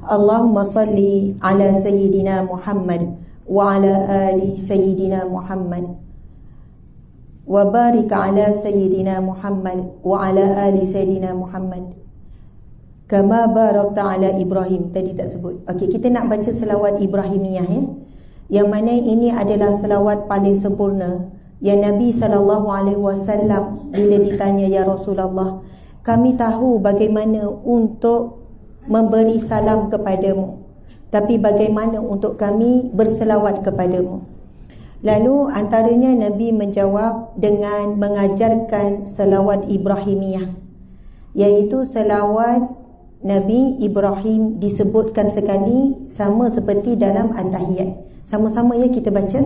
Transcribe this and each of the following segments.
Allahumma salli ala Sayyidina Muhammad wa ala ali Sayyidina Muhammad wa barik ala Sayyidina Muhammad wa ala ali Sayyidina Muhammad kama barakta ala Ibrahim. Tadi tak sebut. Okey, kita nak baca selawat Ibrahimiyah ya. Yang mana ini adalah selawat paling sempurna yang Nabi SAW bila ditanya, ya Rasulullah, kami tahu bagaimana untuk memberi salam kepadamu, tapi bagaimana untuk kami berselawat kepadamu? Lalu antaranya Nabi menjawab dengan mengajarkan selawat Ibrahimiyah, iaitu selawat Nabi Ibrahim disebutkan sekali sama seperti dalam At-Tahiyat. Sama-sama ya kita baca.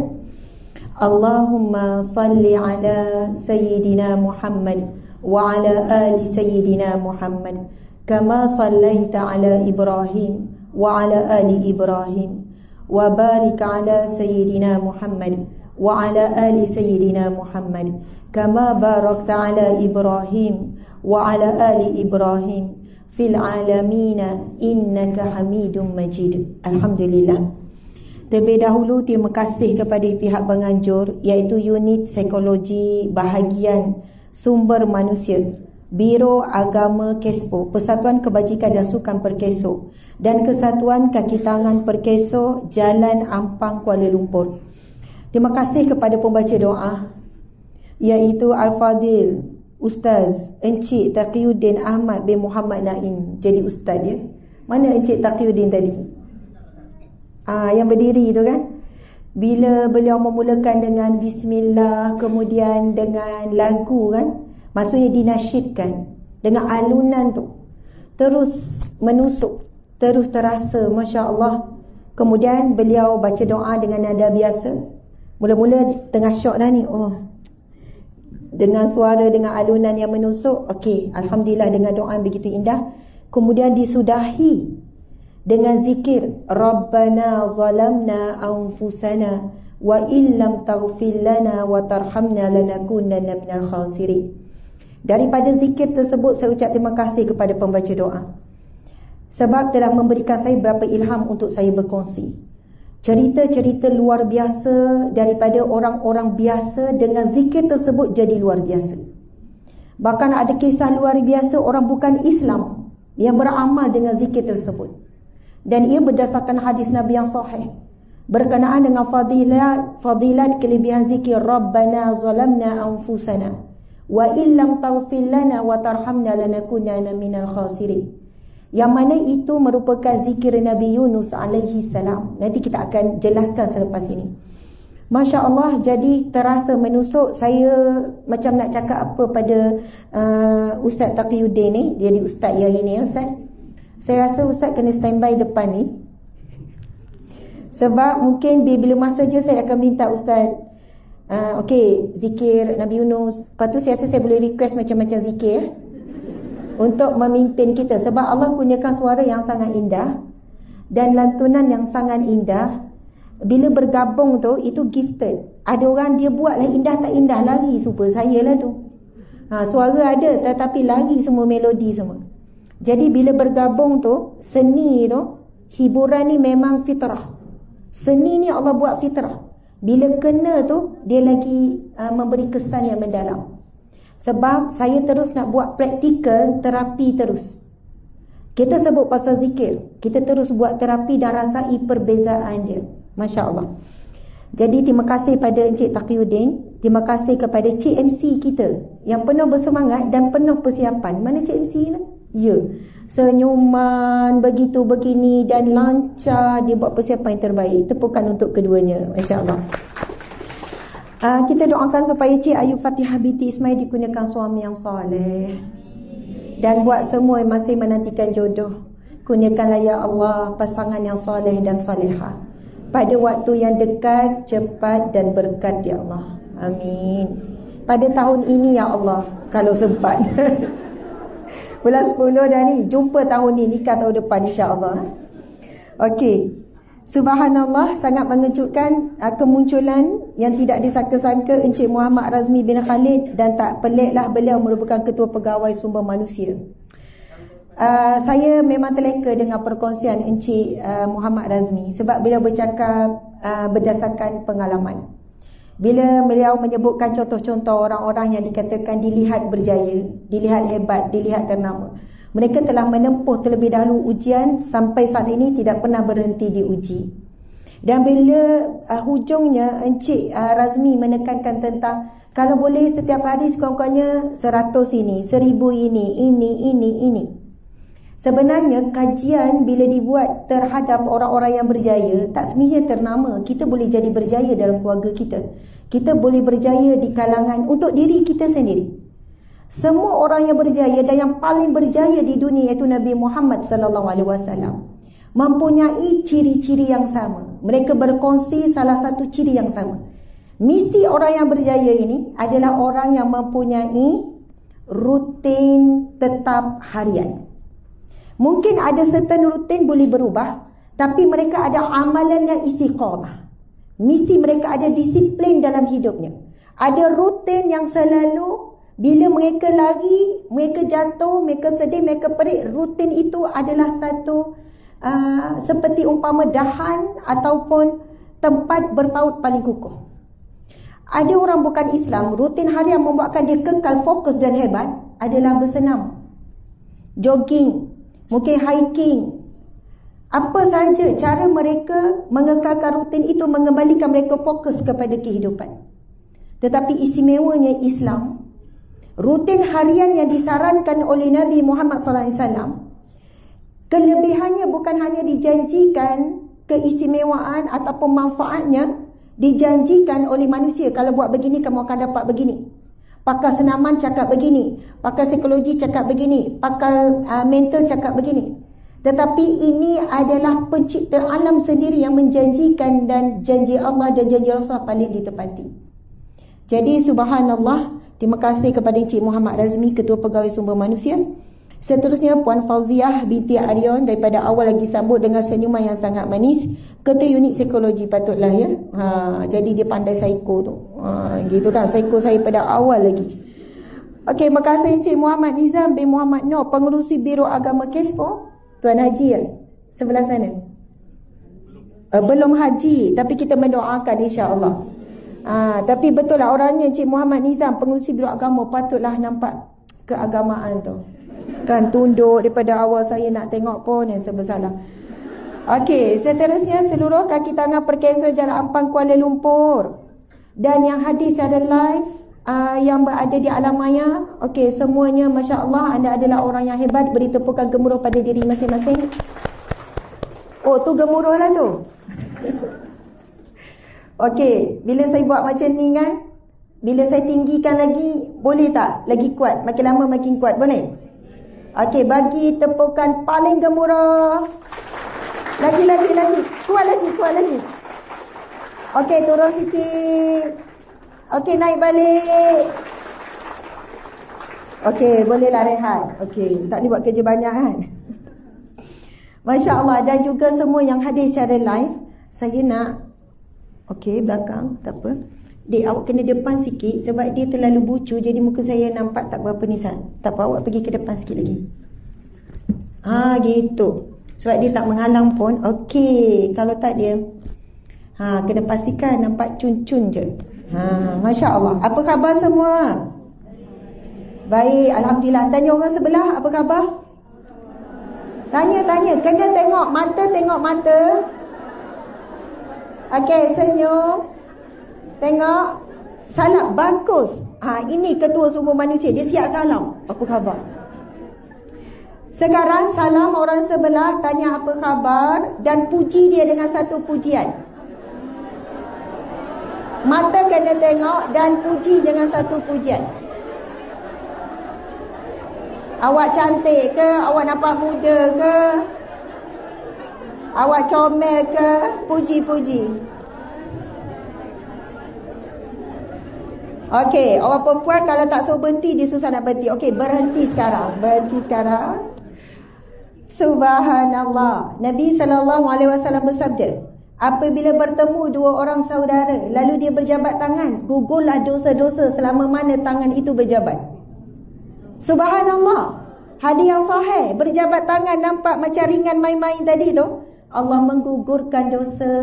Allahumma salli ala Sayyidina Muhammad wa ala ali Sayyidina Muhammad kama sallaita ala Ibrahim wa ala ali Ibrahim wa barik ala Sayyidina Muhammad wa ala ali Sayyidina Muhammad kama barakta ala Ibrahim wa ala ali Ibrahim fil alamina innaka Hamidum Majid. Alhamdulillah. Terlebih dahulu terima kasih kepada pihak penganjur, iaitu Unit Psikologi Bahagian Sumber Manusia, Biro Agama Kespo, Persatuan Kebajikan dan Sukan Perkeso, dan Kesatuan Kaki Tangan Perkeso, Jalan Ampang, Kuala Lumpur. Terima kasih kepada pembaca doa, iaitu Al-Fadhil Ustaz Encik Taqiyuddin Ahmad bin Muhammad Naim. Jadi Ustaz dia. Mana Encik Taqiyuddin tadi? Yang berdiri tu kan. Bila beliau memulakan dengan bismillah, kemudian dengan lagu kan, maksudnya dinasyidkan dengan alunan tu, terus menusuk, terus terasa, Masya Allah. Kemudian beliau baca doa dengan nada biasa. Mula-mula tengah syok dah ni, dengan suara, dengan alunan yang menusuk. Okey, Alhamdulillah, dengan doa yang begitu indah. Kemudian disudahi dengan zikir Rabbana zalamna anfusana wa illam taghfir lana wa tarhamna lanakunanna minal khasirin. Daripada zikir tersebut saya ucap terima kasih kepada pembaca doa, sebab telah memberikan saya beberapa ilham untuk saya berkongsi cerita-cerita luar biasa daripada orang-orang biasa. Dengan zikir tersebut jadi luar biasa. Bahkan ada kisah luar biasa orang bukan Islam yang beramal dengan zikir tersebut, dan ia berdasarkan hadis Nabi yang sahih berkenaan dengan fadilat kelebihan zikir Rabbana zalamna anfusana wa illam taghfir lana wa tarhamna lanakunanna minal khasirin, yang mana itu merupakan zikir Nabi Yunus alaihi salam. Nanti kita akan jelaskan selepas ini. Masya Allah, jadi terasa menusuk. Saya macam nak cakap apa pada Ustaz Taqiyuddin ni. Jadi Ustaz yang ini ya Ustaz, saya rasa Ustaz kena standby depan ni, sebab mungkin bila masa je saya akan minta Ustaz okey, zikir Nabi Yunus. Lepas tu saya rasa saya boleh request macam-macam zikir untuk memimpin kita, sebab Allah punyakan suara yang sangat indah dan lantunan yang sangat indah. Bila bergabung tu, itu gifted. Ada orang dia buatlah indah tak indah, lari super saya lah tu. Suara ada tetapi lari semua melodi semua. Jadi bila bergabung tu, seni tu, hiburan ni memang fitrah. Seni ni Allah buat fitrah. Bila kena tu, dia lagi memberi kesan yang mendalam. Sebab saya terus nak buat praktikal terapi terus. Kita sebut pasal zikir, kita terus buat terapi dan rasai perbezaan dia. Masya Allah. Jadi terima kasih pada Encik Taqiyuddin. Terima kasih kepada Cik MC kita yang penuh bersemangat dan penuh persiapan. Mana Cik MC ni? Ya, senyuman begitu begini dan lancar. Dia buat persiapan yang terbaik. Tepukan untuk keduanya. Masya Allah. Kita doakan supaya Cik Ayu Fatihah binti Ismail dikurniakan suami yang soleh, dan buat semua yang masih menantikan jodoh, kurniakanlah ya Allah pasangan yang soleh dan solehah pada waktu yang dekat, cepat dan berkat ya Allah. Amin. Pada tahun ini ya Allah, kalau sempat. Bulan 10 dah ni, jumpa tahun ni, nikah tahun depan insya-Allah. Okey. Subhanallah, sangat mengejutkan kemunculan yang tidak disangka-sangka Encik Muhammad Razmi bin Khalid, dan tak peliklah beliau merupakan Ketua Pegawai Sumber Manusia. Saya memang terleka dengan perkongsian Encik Muhammad Razmi sebab beliau bercakap berdasarkan pengalaman. Bila beliau menyebutkan contoh-contoh orang-orang yang dikatakan dilihat berjaya, dilihat hebat, dilihat ternama, mereka telah menempuh terlebih dahulu ujian sampai saat ini tidak pernah berhenti diuji. Dan bila hujungnya Encik Razmi menekankan tentang kalau boleh setiap hari sekurang-kurangnya 100 ini, 1000 ini. Sebenarnya kajian bila dibuat terhadap orang-orang yang berjaya, tak semestinya ternama. Kita boleh jadi berjaya dalam keluarga kita. Kita boleh berjaya di kalangan untuk diri kita sendiri. Semua orang yang berjaya dan yang paling berjaya di dunia iaitu Nabi Muhammad SAW mempunyai ciri-ciri yang sama. Mereka berkongsi salah satu ciri yang sama. Mesti orang yang berjaya ini adalah orang yang mempunyai rutin tetap harian. Mungkin ada certain rutin boleh berubah, tapi mereka ada amalan yang istiqamah. Mesti mereka ada disiplin dalam hidupnya. Ada rutin yang selalu bila mereka lari, mereka jatuh, mereka sedih, mereka perik, rutin itu adalah satu seperti umpama dahan ataupun tempat bertaut paling kukuh. Ada orang bukan Islam, rutin harian membuatkan dia kekal fokus dan hebat adalah bersenam, jogging, mungkin hiking. Apa sahaja cara mereka mengekalkan rutin itu mengembalikan mereka fokus kepada kehidupan. Tetapi istimewanya Islam, rutin harian yang disarankan oleh Nabi Muhammad SAW, kelebihannya bukan hanya dijanjikan keistimewaan ataupun manfaatnya, dijanjikan oleh manusia. Kalau buat begini, kamu akan dapat begini. Pakar senaman cakap begini, pakar psikologi cakap begini, pakar mental cakap begini. Tetapi ini adalah pencipta alam sendiri yang menjanjikan, dan janji Allah dan janji Rasul paling ditepati. Jadi subhanallah, terima kasih kepada Encik Muhammad Razmi, Ketua Pegawai Sumber Manusia. Seterusnya Puan Fauziah binti Arion, daripada awal lagi sambut dengan senyuman yang sangat manis. Ketua Unit Psikologi patutlah ya. Jadi dia pandai saiko tu. Gitu kan, saiko saya pada awal lagi. Okey, terima kasih Encik Muhammad Nizam bin Muhammad Noor, Pengerusi Biro Agama Kespo. Tuan Haji ya? Sebelah sana. Belum haji, tapi kita mendoakan insya-Allah. Tapi betul lah orangnya Encik Muhammad Nizam, Pengerusi Biro Agama, patutlah nampak keagamaan tu. Kan tunduk daripada awal, saya nak tengok pun yang sebesalah. Okey, seterusnya seluruh kaki tangan Perkesa Jalan Ampang Kuala Lumpur dan yang hadir secara live yang berada di alam maya. Okey, semuanya masya-Allah, anda adalah orang yang hebat. Beri tepukan gemuruh pada diri masing-masing. Oh, tu gemuruh lah tu. Okey, bila saya buat macam ni kan, bila saya tinggikan lagi, boleh tak? Lagi kuat, makin lama makin kuat, boleh? Okey, bagi tepukan paling gemuruh. Lagi. Kuat lagi. Okey, turun sikit. Okey, naik balik. Okey, bolehlah rehat. Okey, tak boleh buat kerja banyak kan? Masya Allah. Dan juga semua yang hadir secara live, saya nak, okey, belakang, tak apa. Dek, awak kena depan sikit sebab dia terlalu bucu, jadi muka saya nampak tak berapa nisan. Tak apa, awak pergi ke depan sikit lagi. Gitu. Sebab dia tak menghalang pun. Okey, kalau tak dia kena pastikan nampak cun-cun je. Masya Allah. Apa khabar semua? Baik, alhamdulillah. Tanya orang sebelah, apa khabar? Tanya. Kena tengok mata. Okey, senyum. Tengok. Salam. Bagus. Ini Ketua Sumber Manusia. Dia siap salam. Apa khabar? Sekarang salam orang sebelah, tanya apa khabar, dan puji dia dengan satu pujian. Mata kena tengok dan puji dengan satu pujian. Awak cantik ke? Awak nampak muda ke? Awak comel ke? Puji-puji. Okey, orang perempuan kalau tak suruh berhenti, dia susah nak berhenti. Okey, berhenti sekarang. Subhanallah. Nabi SAW bersabda, apabila bertemu dua orang saudara, lalu dia berjabat tangan, gugurlah dosa-dosa selama mana tangan itu berjabat. Subhanallah. Hadis yang sahih, berjabat tangan nampak macam ringan main-main tadi tu, Allah menggugurkan dosa.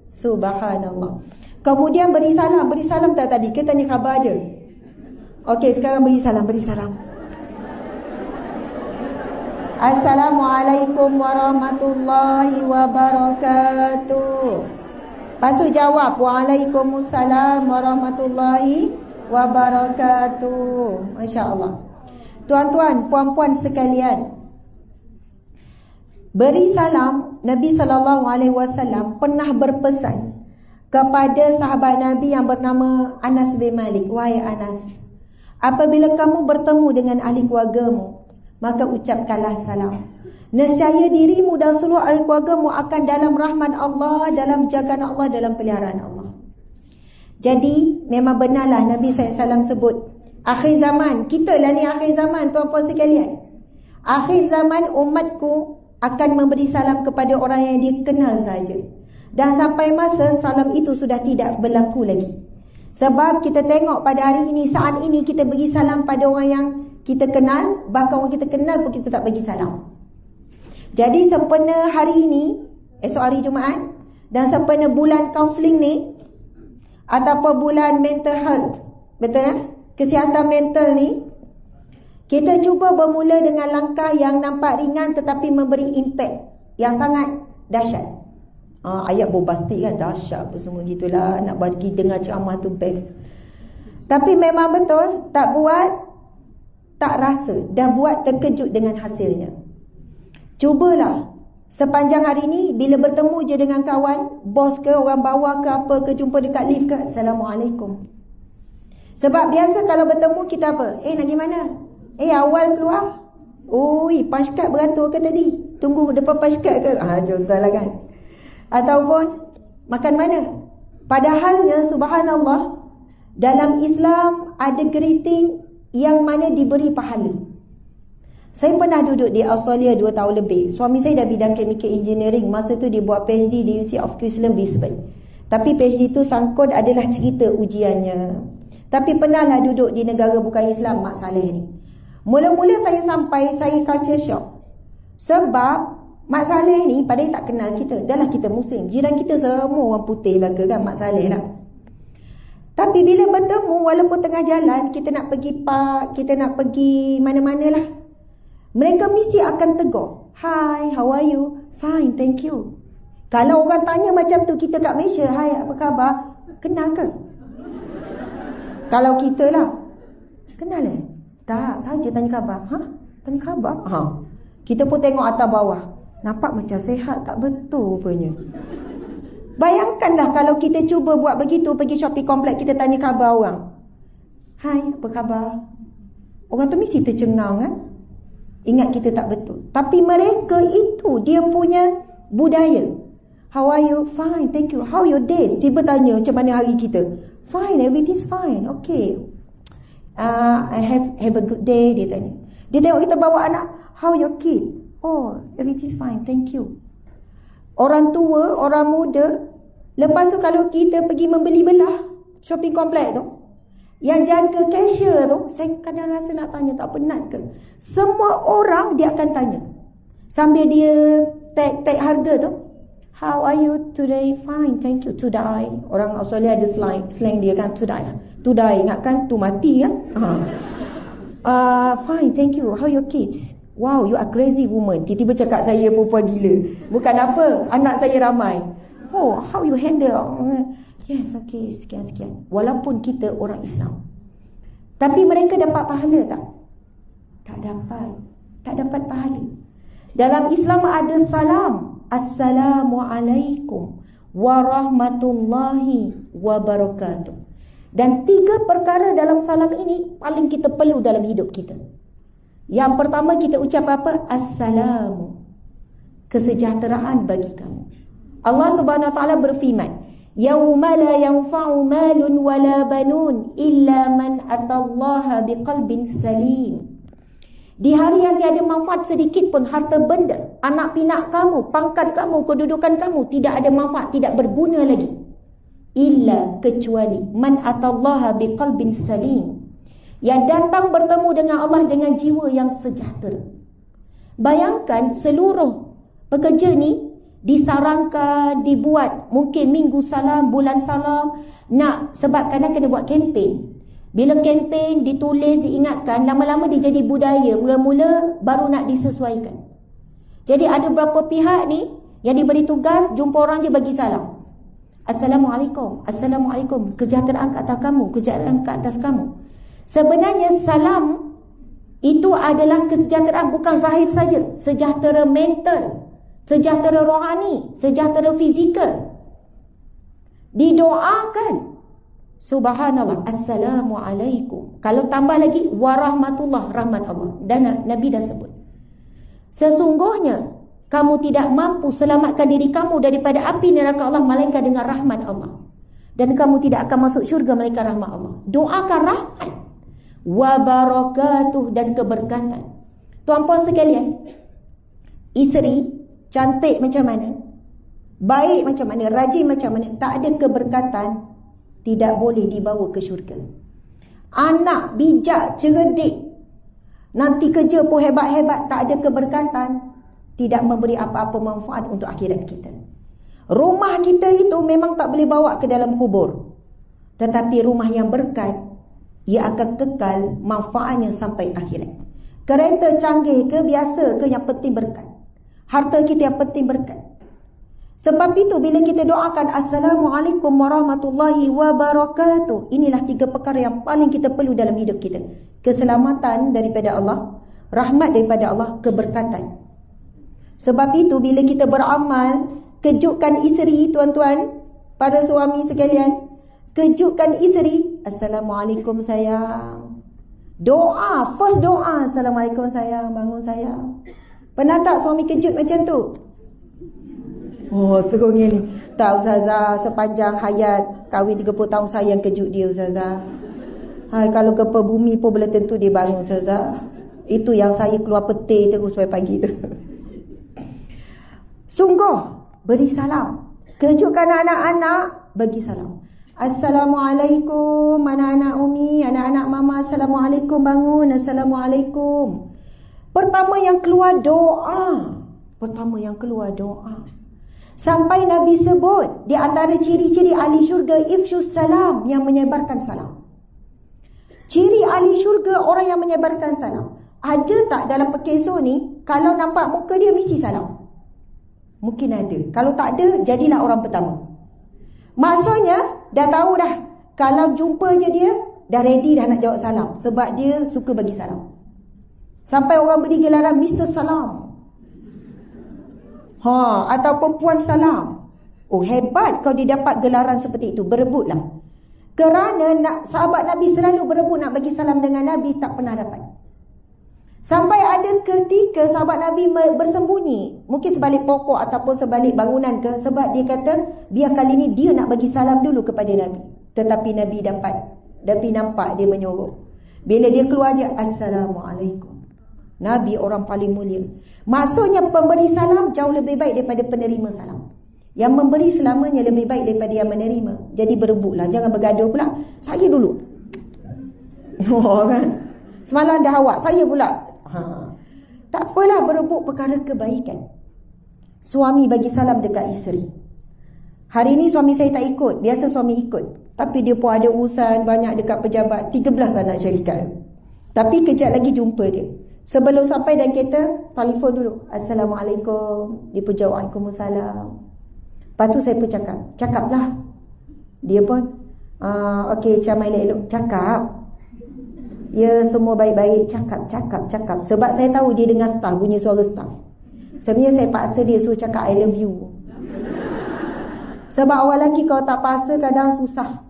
Subhanallah. Kemudian beri salam tak tadi? Kita tanya khabar je. Okey, sekarang beri salam. Assalamualaikum warahmatullahi wabarakatuh. Lepas tu jawab, Waalaikumsalam warahmatullahi wabarakatuh. Masya Allah. Tuan-tuan, puan-puan sekalian, beri salam, Nabi SAW pernah berpesan kepada sahabat Nabi yang bernama Anas bin Malik. Wahai Anas, apabila kamu bertemu dengan ahli keluargamu, maka ucapkanlah salam. Nescaya dirimu dan seluruh ahli keluargamu akan dalam rahmat Allah, dalam jagaan Allah, dalam peliharaan Allah. Jadi memang benarlah Nabi SAW sebut akhir zaman. Kita lah ni akhir zaman, tuan-puan sekalian. Akhir zaman umatku akan memberi salam kepada orang yang dia kenal saja. Dan sampai masa salam itu sudah tidak berlaku lagi. Sebab kita tengok pada hari ini, saat ini kita bagi salam pada orang yang kita kenal, bahkan orang kita kenal pun kita tak bagi salam. Jadi sempena hari ini, esok hari Jumaat, dan sempena bulan kaunseling ni, ataupun bulan mental health, betul ya? Kesihatan mental ni, kita cuba bermula dengan langkah yang nampak ringan tetapi memberi impact yang sangat dahsyat. Ayat bombastik kan, dahsyat apa semua gitulah, nak bagi dengar ceramah tu best. Tapi memang betul, tak buat, tak rasa, dan buat terkejut dengan hasilnya. Cubalah sepanjang hari ni, bila bertemu je dengan kawan, bos ke, orang bawah ke apa ke, jumpa dekat lift ke, Assalamualaikum. Sebab biasa kalau bertemu kita apa? Nak pergi mana? Awal keluar. Ui, punch card beratur ke tadi? Tunggu depan punch card ke? Contohlah kan. Ataupun makan mana? Padahalnya subhanallah, dalam Islam ada greeting yang mana diberi pahala. Saya pernah duduk di Australia 2 tahun lebih. Suami saya dah bidang chemical engineering. Masa tu dia buat PhD di University of Queensland, Brisbane. Tapi PhD tu sangkut adalah cerita ujiannya. Tapi pernahlah duduk di negara bukan Islam, Mak Saleh ni. Mula-mula saya sampai, saya culture shock. Sebab Mak Saleh ni padahal tak kenal kita. Dah lah kita Muslim. Jiran kita semua orang putih lah ke kan, Mak Saleh lah. Tapi bila bertemu, walaupun tengah jalan, kita nak pergi park, kita nak pergi mana-mana lah, mereka mesti akan tegur. Hi, how are you? Fine, thank you. Kalau orang tanya macam tu, kita kat Malaysia, hi, apa khabar? Kenal ke? Kalau kita lah, kenal tak, saja tanya khabar. Tanya khabar? Kita pun tengok atas bawah, nampak macam sehat, tak betul rupanya. Bayangkanlah kalau kita cuba buat begitu, pergi shopping kompleks, kita tanya khabar orang. Hai, apa khabar? Orang tu mesti tercengang kan? Ingat kita tak betul. Tapi mereka itu dia punya budaya. How are you? Fine, thank you. How your days? Tiba tanya macam mana hari kita. Fine, everything's fine. Okay. I have a good day, dia tanya. Dia tengok kita bawa anak. How your kid? Oh, everything's fine, thank you. Orang tua, orang muda. Lepas tu kalau kita pergi membeli belah shopping kompleks tu, yang jaga cashier tu, saya kadang rasa nak tanya, tak penat ke? Semua orang dia akan tanya. Sambil dia tag harga tu. How are you today? Fine, thank you. Today. Orang Australia ada slang dia kan, today. Today, ingatkan tu mati kan? Fine, thank you. How your kids? Wow, you are crazy woman. Tiba-tiba cakap saya perempuan gila. Bukan apa, anak saya ramai. Oh, how you handle? Yes, okay, sekian-sekian. Walaupun kita orang Islam. Tapi mereka dapat pahala tak? Tak dapat. Tak dapat pahala. Dalam Islam ada salam. Assalamualaikum warahmatullahi wabarakatuh. Dan 3 perkara dalam salam ini paling kita perlu dalam hidup kita. Yang pertama kita ucap apa? Assalamu. Kesejahteraan bagi kamu. Allah Subhanahu wa taala berfirman, "Yauma la yanfa'u malun wala banun illa man atallaha biqalbin salim." Di hari yang tiada manfaat sedikit pun harta benda, anak pinak kamu, pangkat kamu, kedudukan kamu tidak ada manfaat, tidak berguna lagi. Illa, kecuali man atallaha biqalbin salim. yang datang bertemu dengan Allah dengan jiwa yang sejahtera. Bayangkan seluruh pekerja ni disarankan, dibuat mungkin minggu salam, bulan salam, nak, sebab kadang kena buat kempen. Bila kempen ditulis, diingatkan, lama-lama dia jadi budaya, mula-mula baru nak disesuaikan. Jadi ada beberapa pihak ni yang diberi tugas, jumpa orang je bagi salam. Assalamualaikum, Assalamualaikum, kesejahteraan ke atas kamu, kesejahteraan ke atas kamu. Sebenarnya salam itu adalah kesejahteraan bukan zahir saja, sejahtera mental, sejahtera rohani, sejahtera fizikal. Didoakan. Subhanallah, Assalamualaikum. Kalau tambah lagi, warahmatullah, rahmat Allah. Dan Nabi dah sebut. Sesungguhnya, kamu tidak mampu selamatkan diri kamu daripada api neraka Allah melainkan dengan rahmat Allah. Dan kamu tidak akan masuk syurga melainkan rahmat Allah. Doakan rahmat. Wa barakatuh, dan keberkatan. Tuan-puan sekalian, isteri cantik macam mana, baik macam mana, rajin macam mana, tak ada keberkatan, tidak boleh dibawa ke syurga. Anak bijak, cerdik, nanti kerja pun hebat-hebat, tak ada keberkatan, tidak memberi apa-apa manfaat untuk akhirat kita. Rumah kita itu memang tak boleh bawa ke dalam kubur, tetapi rumah yang berkat, ia akan kekal manfaatnya sampai akhirat. Kereta canggih ke, biasa ke, yang penting berkat. Harta kita yang penting berkat. Sebab itu bila kita doakan Assalamualaikum warahmatullahi wabarakatuh, inilah 3 perkara yang paling kita perlu dalam hidup kita. Keselamatan daripada Allah, rahmat daripada Allah, keberkatan. Sebab itu bila kita beramal, kejutkan isteri, tuan-tuan, para suami sekalian, kejutkan isteri. Assalamualaikum sayang. Doa, first doa, Assalamualaikum sayang, bangun sayang. Pernah tak suami kejut macam tu? Oh, terungnya ni. Tak, Ustazah, sepanjang hayat kahwin 30 tahun saya yang kejut dia, Ustazah. Hai, kalau gempa bumi pun boleh tentu dia bangun, Ustazah. Itu yang saya keluar peti terus sampai pagi tu. Sungguh, beri salam. Kejutkan anak-anak, bagi salam. Assalamualaikum, anak-anak Umi, anak-anak Mama, Assalamualaikum, bangun, Assalamualaikum. Pertama yang keluar doa. Pertama yang keluar doa. Sampai Nabi sebut di antara ciri-ciri ahli syurga, ifsyus salam, yang menyebarkan salam. Ciri ahli syurga orang yang menyebarkan salam. Ada tak dalam pekeso ni, kalau nampak muka dia mesti salam? Mungkin ada. Kalau tak ada, jadilah orang pertama. Maksudnya dah tahu dah, kalau jumpa je dia, dah ready dah nak jawab salam. Sebab dia suka bagi salam. Sampai orang beri gelaran Mr. Salam. Ataupun Puan Salam. Oh, hebat kau didapat gelaran seperti itu. Berebutlah. Kerana sahabat Nabi selalu berebut nak bagi salam dengan Nabi, tak pernah dapat. Sampai ada ketika sahabat Nabi bersembunyi, mungkin sebalik pokok ataupun sebalik bangunan ke, sebab dia kata biar kali ni dia nak bagi salam dulu kepada Nabi. Tetapi Nabi dapat. Nabi nampak dia menyuruh. Bila dia keluar je, Assalamualaikum. Nabi orang paling mulia. Maksudnya pemberi salam jauh lebih baik daripada penerima salam. Yang memberi selamanya lebih baik daripada yang menerima. Jadi berebutlah, jangan bergaduh pula. Saya dulu. Kan? Semalam dah awak, saya pula. Tak apalah, berebut perkara kebaikan. Suami bagi salam dekat isteri. Hari ni suami saya tak ikut. Biasa suami ikut. Tapi dia pun ada urusan banyak dekat pejabat. 13 anak syarikat. Tapi kejap lagi jumpa dia. Sebelum sampai dan kereta, telefon dulu. Assalamualaikum. Dia pun jawab, Waalaikumsalam. Lepas tu saya pun cakaplah. Dia pun okey, macam elok-elok. Cakap. Ya, semua baik-baik. Cakap. Sebab saya tahu dia dengar staff, bunyi suara staff. Sebenarnya saya paksa dia suruh cakap I love you. Sebab orang lelaki kalau tak paksa kadang susah.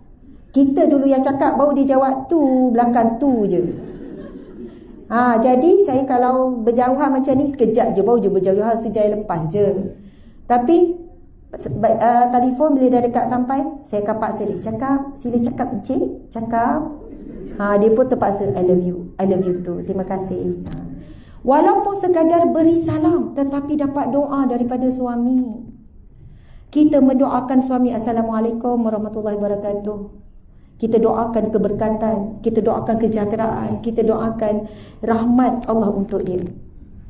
Kita dulu yang cakap, baru dia jawab tu, belakang tu je. Jadi saya kalau berjauhan macam ni, sekejap je, baru je berjauhan, sejam lepas je. Tapi telefon bila dah dekat sampai, saya akan paksa dia cakap, sila cakap encik, cakap. Dia pun terpaksa, I love you too, terima kasih. Walaupun sekadar beri salam, tetapi dapat doa daripada suami. Kita mendoakan suami, Assalamualaikum warahmatullahi wabarakatuh. Kita doakan keberkatan, kita doakan kesejahteraan, kita doakan rahmat Allah untuk dia.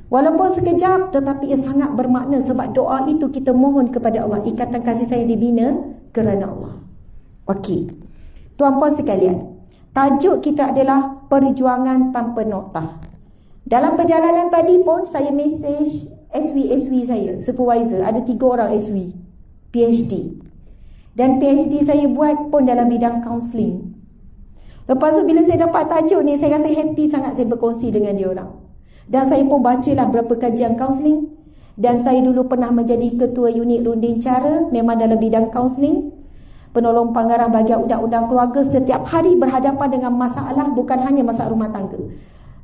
Walaupun sekejap, tetapi ia sangat bermakna, sebab doa itu kita mohon kepada Allah. Ikatan kasih sayang dibina kerana Allah. Okey, tuan-puan sekalian, tajuk kita adalah perjuangan tanpa noktah. Dalam perjalanan tadi pun saya mesej SW saya, supervisor, ada 3 orang SW PhD. Dan PhD saya buat pun dalam bidang kaunseling. Lepas tu bila saya dapat tajuk ni, saya rasa happy sangat saya berkongsi dengan dia orang. Dan saya pun bacalah berapa kajian kaunseling. Dan saya dulu pernah menjadi ketua unit runding cara, memang dalam bidang kaunseling, penolong pengarah bahagian undang-undang keluarga. Setiap hari berhadapan dengan masalah, bukan hanya masalah rumah tangga,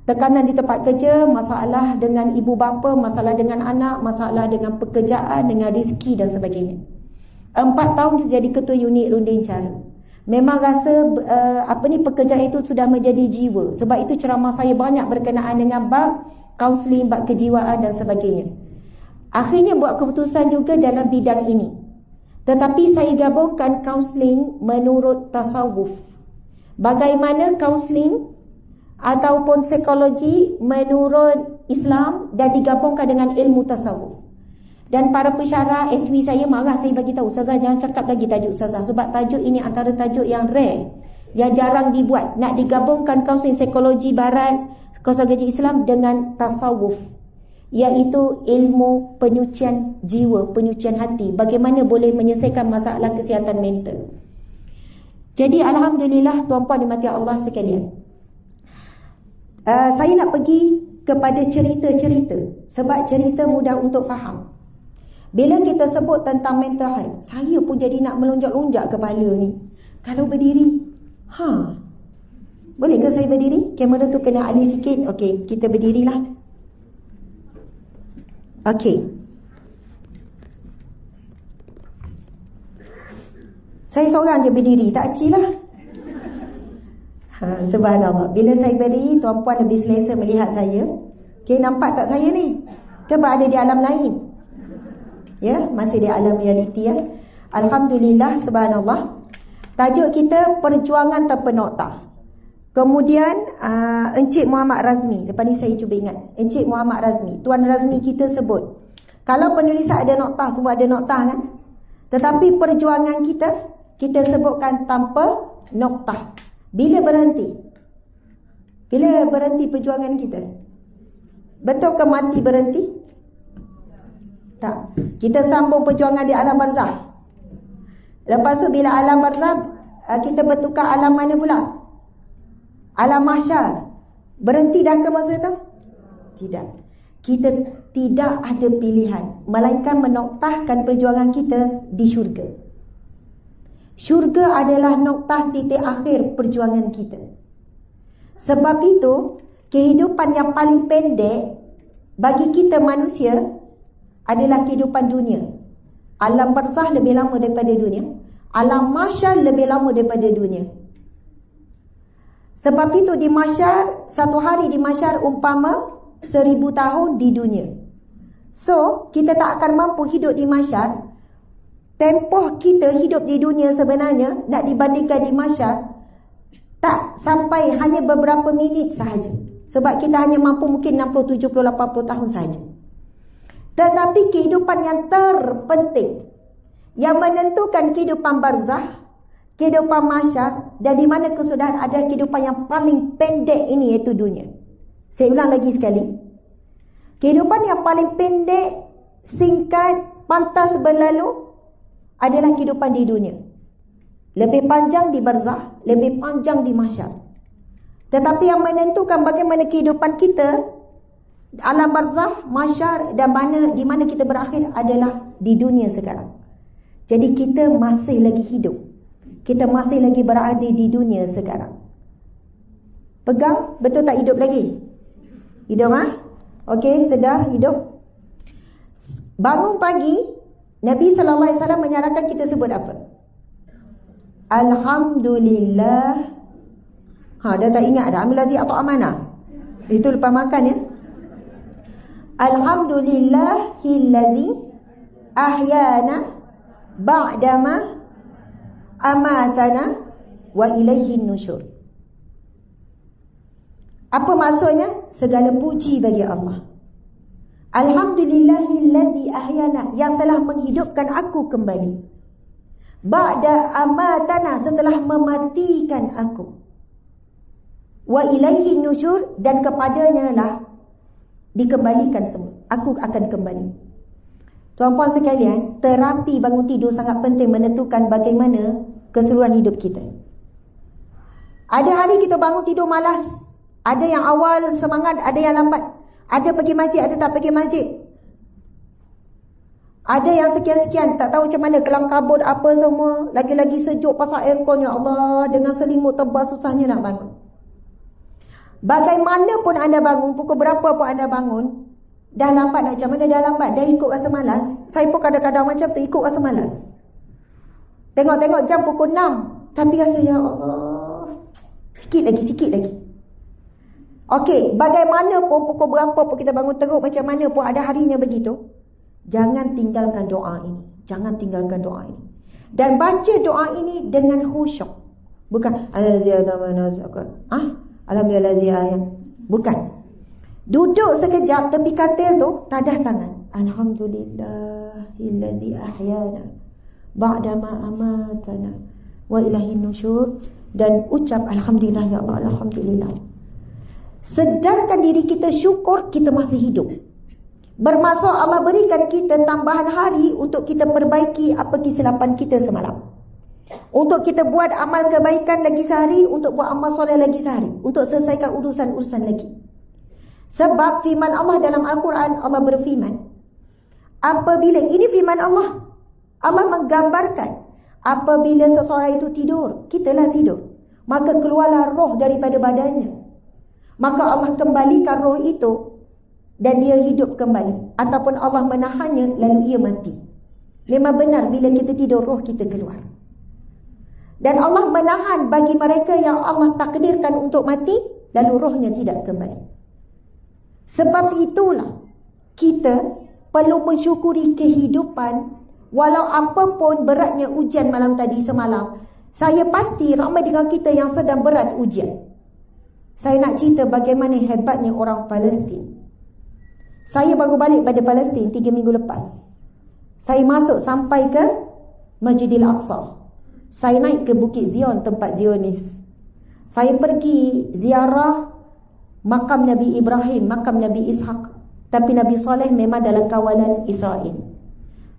tekanan di tempat kerja, masalah dengan ibu bapa, masalah dengan anak, masalah dengan pekerjaan, dengan rezeki dan sebagainya. 4 tahun saya jadi ketua unit runding cara. Memang rasa pekerjaan itu sudah menjadi jiwa. Sebab itu ceramah saya banyak berkenaan dengan bab kaunseling, bab kejiwaan dan sebagainya. Akhirnya buat keputusan juga dalam bidang ini. Tetapi saya gabungkan kaunseling menurut tasawuf. Bagaimana kaunseling ataupun psikologi menurut Islam dan digabungkan dengan ilmu tasawuf. Dan para pensyarah SW saya marah, saya bagi tahu, Ustazah jangan cakap lagi tajuk Ustazah, sebab tajuk ini antara tajuk yang rare, yang jarang dibuat. Nak digabungkan kaunseling psikologi barat, psikologi Islam dengan tasawuf, iaitu ilmu penyucian jiwa, penyucian hati, bagaimana boleh menyelesaikan masalah kesihatan mental. Jadi alhamdulillah tuan-puan dimati Allah sekalian, saya nak pergi kepada cerita-cerita, sebab cerita mudah untuk faham. Bila kita sebut tentang mental health, saya pun jadi nak melonjak-lonjak kepala ni. Kalau berdiri, boleh ke saya berdiri? Kamera tu kena alih sikit. Okey, kita berdirilah. Okey. Saya seorang je berdiri, tak acil lah. Subhanallah. Bila saya berdiri, tuan-puan lebih selesa melihat saya. Okey, nampak tak saya ni? Ke berada di alam lain? Ya, masih di alam realiti ya. Alhamdulillah, subhanallah. Tajuk kita perjuangan tanpa noktah. Kemudian Encik Muhammad Razmi, lepas ni saya cuba ingat, Encik Muhammad Razmi, Tuan Razmi kita sebut, kalau penulisan ada noktah, semua ada noktah kan? Tetapi perjuangan kita sebutkan tanpa noktah. Bila berhenti? Bila berhenti perjuangan kita? Betul ke mati berhenti? Tak. Kita sambung perjuangan di alam barzah. Lepas tu bila alam barzah, kita bertukar alam mana pula? Alam mahsyar. Berhenti dah ke masa tu? Tidak. Kita tidak ada pilihan, melainkan menoktahkan perjuangan kita di syurga. Syurga adalah noktah titik akhir perjuangan kita. Sebab itu, kehidupan yang paling pendek bagi kita manusia adalah kehidupan dunia. Alam barzah lebih lama daripada dunia. Alam mahsyar lebih lama daripada dunia. Sebab itu di mahsyar, satu hari di mahsyar umpama 1000 tahun di dunia. So, kita tak akan mampu hidup di mahsyar. Tempoh kita hidup di dunia sebenarnya nak dibandingkan di mahsyar tak sampai hanya beberapa minit sahaja. Sebab kita hanya mampu mungkin 60, 70, 80 tahun sahaja. Tetapi kehidupan yang terpenting, yang menentukan kehidupan barzah, kehidupan mahsyar, dan di mana kesudahan adalah kehidupan yang paling pendek ini, iaitu dunia. Saya ulang lagi sekali. Kehidupan yang paling pendek, singkat, pantas berlalu adalah kehidupan di dunia. Lebih panjang di barzah, lebih panjang di mahsyar. Tetapi yang menentukan bagaimana kehidupan kita, alam barzah, mahsyar dan di mana kita berakhir adalah di dunia sekarang. Jadi kita masih lagi hidup. Kita masih lagi berada di dunia sekarang. Pegang, betul tak hidup lagi? Hidup Okey, sedar hidup. Bangun pagi, Nabi SAW menyarankan kita sebut apa? Alhamdulillah. Dah tak ingat dah. Alhamdulillah atau amanah. Itu lepas makan ya. Alhamdulillahillazi ahyana ba'dama amatana wa ilaihin nusyur. Apa maksudnya? Segala puji bagi Allah. Alhamdulillahilladzi ahyana, yang telah menghidupkan aku kembali. Ba'da amatana, setelah mematikan aku. Wa ilaihin nusyur, dan kepadanya lah dikembalikan semua. Aku akan kembali. Tuan-puan sekalian, terapi bangun tidur sangat penting menentukan bagaimana keseluruhan hidup kita. Ada hari kita bangun tidur malas. Ada yang awal semangat, ada yang lambat. Ada pergi masjid, ada tak pergi masjid. Ada yang sekian-sekian, tak tahu macam mana, kelang kabut apa semua. Lagi-lagi sejuk pasal aircon, ya Allah. Dengan selimut tebal susahnya nak bangun. Bagaimanapun anda bangun, pukul berapa pun anda bangun, dah lambat nak macam mana, dah lambat, dah ikut rasa malas. Saya pun kadang-kadang macam tu, ikut rasa malas. Tengok-tengok jam pukul 6, tapi rasa, ya Allah, sikit lagi. Okey, bagaimanapun, pukul berapa pun kita bangun teruk, macam mana pun ada harinya begitu, jangan tinggalkan doa ini. Jangan tinggalkan doa ini. Dan baca doa ini dengan khusyuk. Bukan Alhamdulillah. Bukan. Duduk sekejap tepi katil tu, tadah tangan. Alhamdulillahilladzi ahyana ba'da ma amatana wa ilaihin nusyur, dan ucap alhamdulillah, ya Allah, alhamdulillah. Sedarkan diri kita, syukur kita masih hidup. Bermaksud Allah berikan kita tambahan hari untuk kita perbaiki apa kesilapan kita semalam. Untuk kita buat amal kebaikan lagi sehari, untuk buat amal soleh lagi sehari, untuk selesaikan urusan-urusan lagi. Sebab firman Allah dalam Al-Quran, Allah berfirman, apabila, ini firman Allah, Allah menggambarkan, apabila seseorang itu tidur, kitalah tidur, maka keluarlah roh daripada badannya. Maka Allah kembalikan roh itu dan dia hidup kembali. Ataupun Allah menahannya lalu ia mati. Memang benar bila kita tidur roh kita keluar. Dan Allah menahan bagi mereka yang Allah takdirkan untuk mati, lalu rohnya tidak kembali. Sebab itulah kita perlu mensyukuri kehidupan. Walau apapun beratnya ujian malam tadi semalam, saya pasti ramai dengan kita yang sedang berat ujian. Saya nak cerita bagaimana hebatnya orang Palestin. Saya baru balik pada Palestin 3 minggu lepas. Saya masuk sampai ke Masjidil Aqsa. Saya naik ke Bukit Zion, tempat Zionis. Saya pergi ziarah makam Nabi Ibrahim, makam Nabi Ishak. Tapi Nabi Saleh memang dalam kawalan Israel.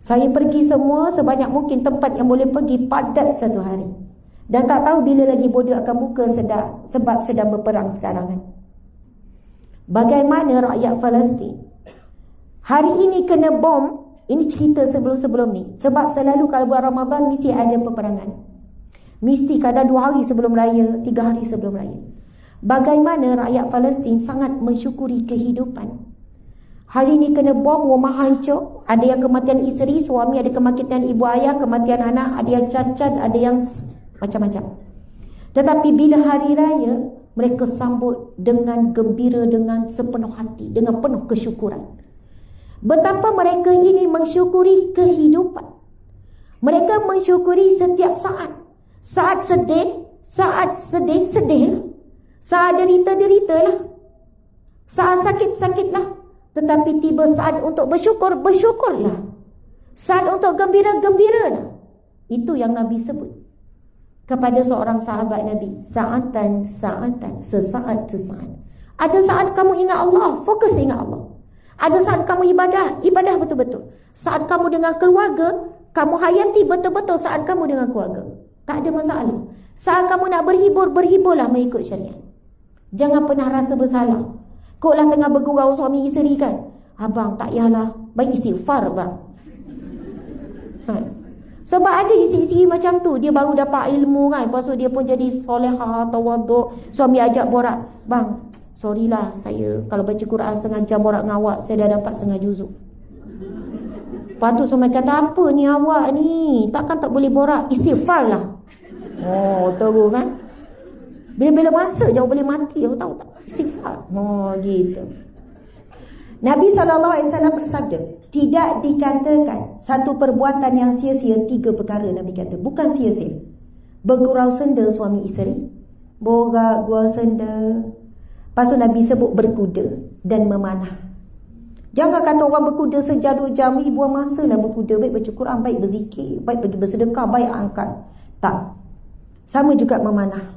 Saya pergi semua sebanyak mungkin tempat yang boleh pergi, padat satu hari. Dan tak tahu bila lagi border akan buka sebab sedang berperang sekarang kan. Bagaimana rakyat Palestin hari ini kena bom. Ini cerita sebelum-sebelum ni. Sebab selalu kalau bulan Ramadan mesti ada peperangan. Mesti kadang 2 hari sebelum raya, 3 hari sebelum raya. Bagaimana rakyat Palestin sangat mensyukuri kehidupan. Hari ini kena bom, rumah hancur. Ada yang kematian isteri, suami, ada kematian ibu ayah, kematian anak, ada yang cacat, ada yang macam-macam. Tetapi bila hari raya, mereka sambut dengan gembira, dengan sepenuh hati, dengan penuh kesyukuran. Betapa mereka ini mensyukuri kehidupan. Mereka mensyukuri setiap saat. Saat sedih, sedih. Saat derita lah. Saat sakit-sakitlah. Tetapi tiba saat untuk bersyukur, bersyukurlah. Saat untuk gembira, gembiralah. Itu yang Nabi sebut kepada seorang sahabat Nabi, sa'atan, sesaat. Ada saat kamu ingat Allah, fokus ingat Allah. Ada saat kamu ibadah betul-betul. Saat kamu dengan keluarga, kamu hayati betul-betul saat kamu dengan keluarga. Tak ada masalah. Saat kamu nak berhibur, berhiburlah mengikut syariat. Jangan pernah rasa bersalah. Kau lah tengah bergurau suami isteri kan, abang tak payahlah, baik istighfar abang. Sebab ada isi-isi macam tu, dia baru dapat ilmu kan, lepas tu dia pun jadi solehah, tawaduk. Suami ajak borak, bang, sorry lah, saya kalau baca Quran setengah jam borak dengan awak, saya dah dapat setengah juzuk. Lepas tu suami kata, apa ni awak ni, takkan tak boleh borak, istighfar lah. Oh, teruk kan. Bila-bila masa je boleh mati, awak tahu tak, istighfar. Oh, gitu. Nabi SAW bersabda, tidak dikatakan satu perbuatan yang sia-sia, 3 perkara Nabi kata, bukan sia-sia. bergurau senda suami isteri, borak gurau senda. Lepas tu Nabi sebut berkuda dan memanah. Jangan kata orang berkuda sejam 2 jam, buang masa lah berkuda. Baik baca Quran, baik berzikir, baik pergi bersedekah, baik angkat. Tak. Sama juga memanah.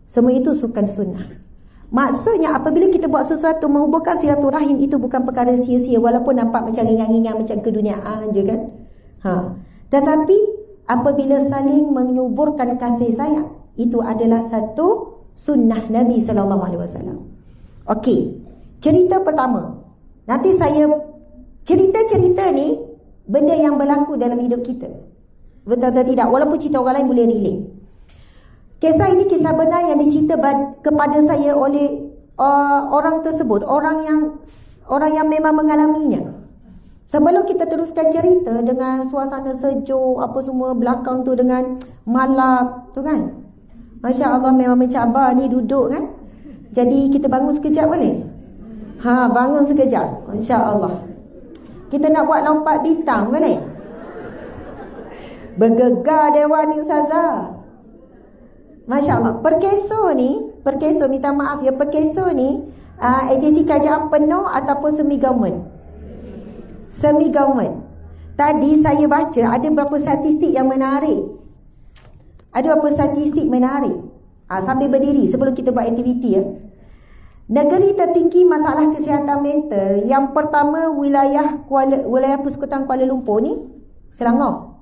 Semua itu sukan sunnah. Maksudnya apabila kita buat sesuatu menghubungkan silaturahim, itu bukan perkara sia-sia, walaupun nampak macam ringan-ringan, macam keduniaan je kan. Tetapi apabila saling menyuburkan kasih sayang, itu adalah satu sunnah Nabi SAW. Okey, cerita pertama. Nanti saya cerita-cerita ni benda yang berlaku dalam hidup kita. Betul atau tidak? Walaupun cerita orang lain boleh relate. Kisah ini kisah benar yang dicerita kepada saya oleh orang tersebut, orang yang memang mengalaminya. Sebelum kita teruskan cerita dengan suasana sejuk, apa semua belakang tu dengan malap tu kan. Masya Allah, memang mencabar ni duduk kan. Jadi kita bangun sekejap boleh? Bangun sekejap. Masya Allah. Kita nak buat lompat bintang boleh? Bergegar dewan ni Ustazah. Masya Allah. Perkeso minta maaf ya, perkeso ni agensi kerajaan penuh ataupun semi government? Semi government. Tadi saya baca ada beberapa statistik yang menarik. Sambil berdiri sebelum kita buat aktiviti ya. Negeri tertinggi masalah kesihatan mental yang pertama wilayah Persekutuan Kuala Lumpur ni Selangor.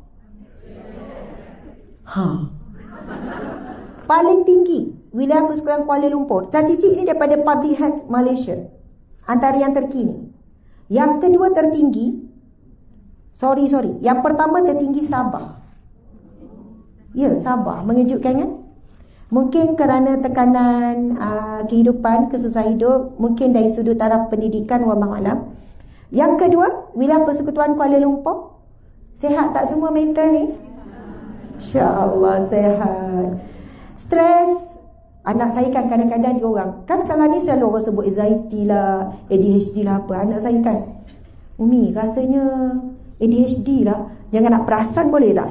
Paling tinggi wilayah Persekutuan Kuala Lumpur. Statistik ini daripada Public Health Malaysia, antara yang terkini. Yang kedua tertinggi, yang pertama tertinggi Sabah. Ya, Sabah. Mengejutkan kan? Mungkin kerana tekanan kehidupan, kesusahan hidup, mungkin dari sudut taraf pendidikan, wallahualam. Yang kedua, wilayah Persekutuan Kuala Lumpur. Sehat tak semua mental ni? InsyaAllah sehat. Stres. Anak saya kan kadang-kadang dia orang, kan sekarang ni selalu orang sebut anxiety lah, ADHD lah apa. Anak saya kan, Umi rasanya ADHD lah. Jangan nak perasan boleh tak?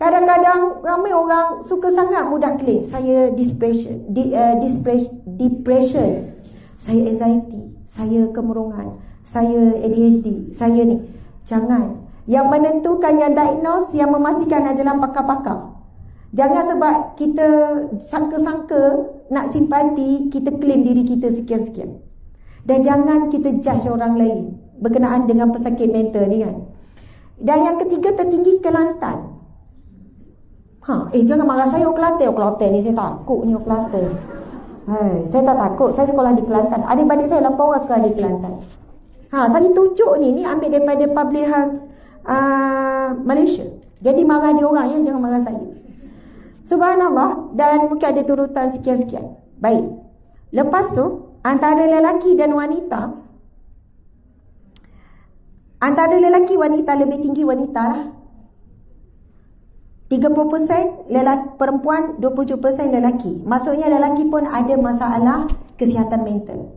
Kadang-kadang ramai orang suka sangat mudah claim saya depression, saya anxiety, saya kemerungan, saya ADHD, saya ni. Jangan. Yang menentukan, yang diagnose, yang memastikan adalah pakar-pakar. Jangan sebab kita sangka-sangka nak simpati, kita claim diri kita sekian-sekian. Dan jangan kita judge orang lain berkenaan dengan pesakit mental ni kan. Dan yang ketiga tertinggi Kelantan. Jangan marah saya Kelantan. Kelantan ni saya takut ni Kelantan. Saya tak takut. Saya sekolah di Kelantan. Adik-adik saya 8 orang sekolah di Kelantan. Saya tunjuk ni ambil daripada Public Health Malaysia. Jadi marah dia orang ya, jangan marah saya. Subhanallah. Dan mungkin ada turutan sekian-sekian. Baik. Lepas tu, antara lelaki wanita lebih tinggi wanita lah. 30% lelaki perempuan, 27% lelaki. Maksudnya lelaki pun ada masalah kesihatan mental.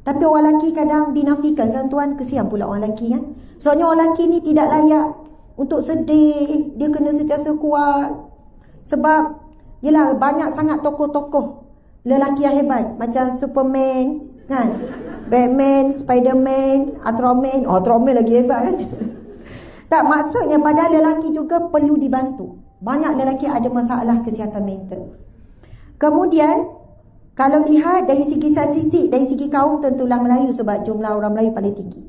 Tapi orang lelaki kadang dinafikan kan tuan, kesian pula orang lelaki kan. Soalnya orang lelaki ni tidak layak untuk sedih, dia kena sentiasa kuat. Sebab yelah banyak sangat tokoh-tokoh lelaki yang hebat, macam Superman kan, Batman, Spiderman, Ultraman lagi hebat kan. Tak, maksudnya padahal lelaki juga perlu dibantu. Banyak lelaki ada masalah kesihatan mental. Kemudian kalau lihat dari segi statistik, dari segi kaum, tentulah Melayu sebab jumlah orang Melayu paling tinggi.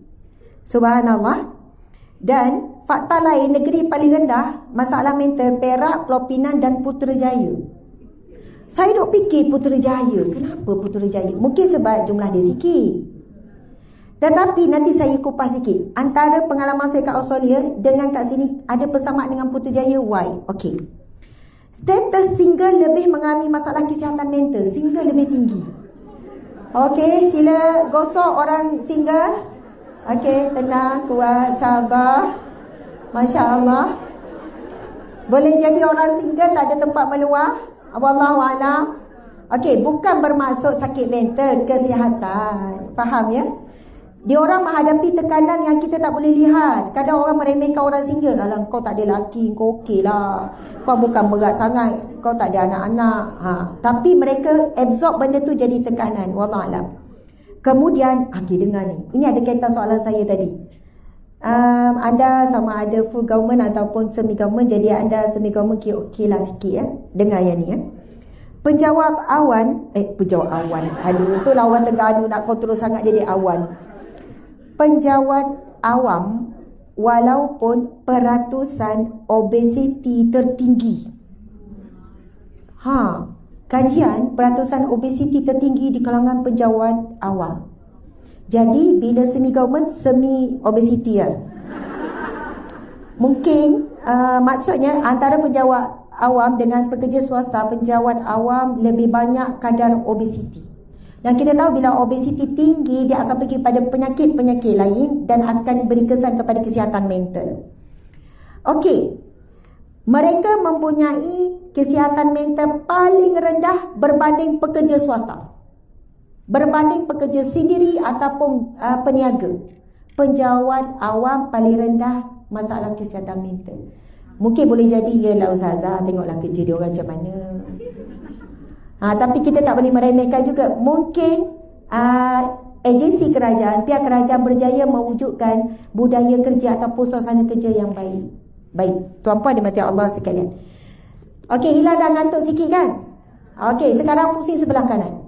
Subhanallah. Dan fakta lain, negeri paling rendah masalah mental Perak, Pulau Pinang dan Putrajaya. Saya duk fikir Putrajaya, kenapa Putrajaya? Mungkin sebab jumlah dia sikit. Tetapi nanti saya kupas sikit. Antara pengalaman saya kat Australia dengan kat sini ada persamaan dengan Putrajaya. Why? Okey. Status single lebih mengalami masalah kesihatan mental. Single lebih tinggi. Okey, sila gosok orang single. Okey, tenang, kuat, sabar. Masya Allah. Boleh jadi orang single tak ada tempat meluah. Wallahualam. Okey, bukan bermaksud sakit mental, kesihatan. Faham ya? Dia orang menghadapi tekanan yang kita tak boleh lihat. Kadang orang meremehkan orang single. Alah, kau tak ada laki, kau okey lah. Kau bukan berat sangat, kau tak ada anak-anak. Tapi mereka absorb benda tu jadi tekanan. Wallahualam. Kemudian, dengar ni. Ini ada kaitan soalan saya tadi. Anda sama ada full government ataupun semi government. Jadi anda semi government okey lah sikit ya. Dengar yang ni ya. Penjawab awan. Aduh, tu lawan Terengganu nak kontrol sangat jadi awan. Penjawat awam walaupun peratusan obesiti tertinggi. Kajian peratusan obesiti tertinggi di kalangan penjawat awam. Jadi bila semi government semi obesiti ya. Mungkin maksudnya antara penjawat awam dengan pekerja swasta, penjawat awam lebih banyak kadar obesiti. Dan kita tahu bila obesiti tinggi, dia akan pergi pada penyakit-penyakit lain dan akan beri kesan kepada kesihatan mental. Okey. Mereka mempunyai kesihatan mental paling rendah berbanding pekerja swasta. Berbanding pekerja sendiri ataupun peniaga. Penjawat awam paling rendah masalah kesihatan mental. Mungkin boleh jadi, yalah Ustazah, tengoklah kerja dia orang macam mana. Tapi kita tak boleh meremehkan juga. Mungkin agensi kerajaan, pihak kerajaan berjaya mewujudkan budaya kerja ataupun suasana kerja yang baik. Baik, tuan-puan dimati Allah sekalian. Okey, hilang dah ngantuk sikit kan? Okey, sekarang pusing sebelah kanan.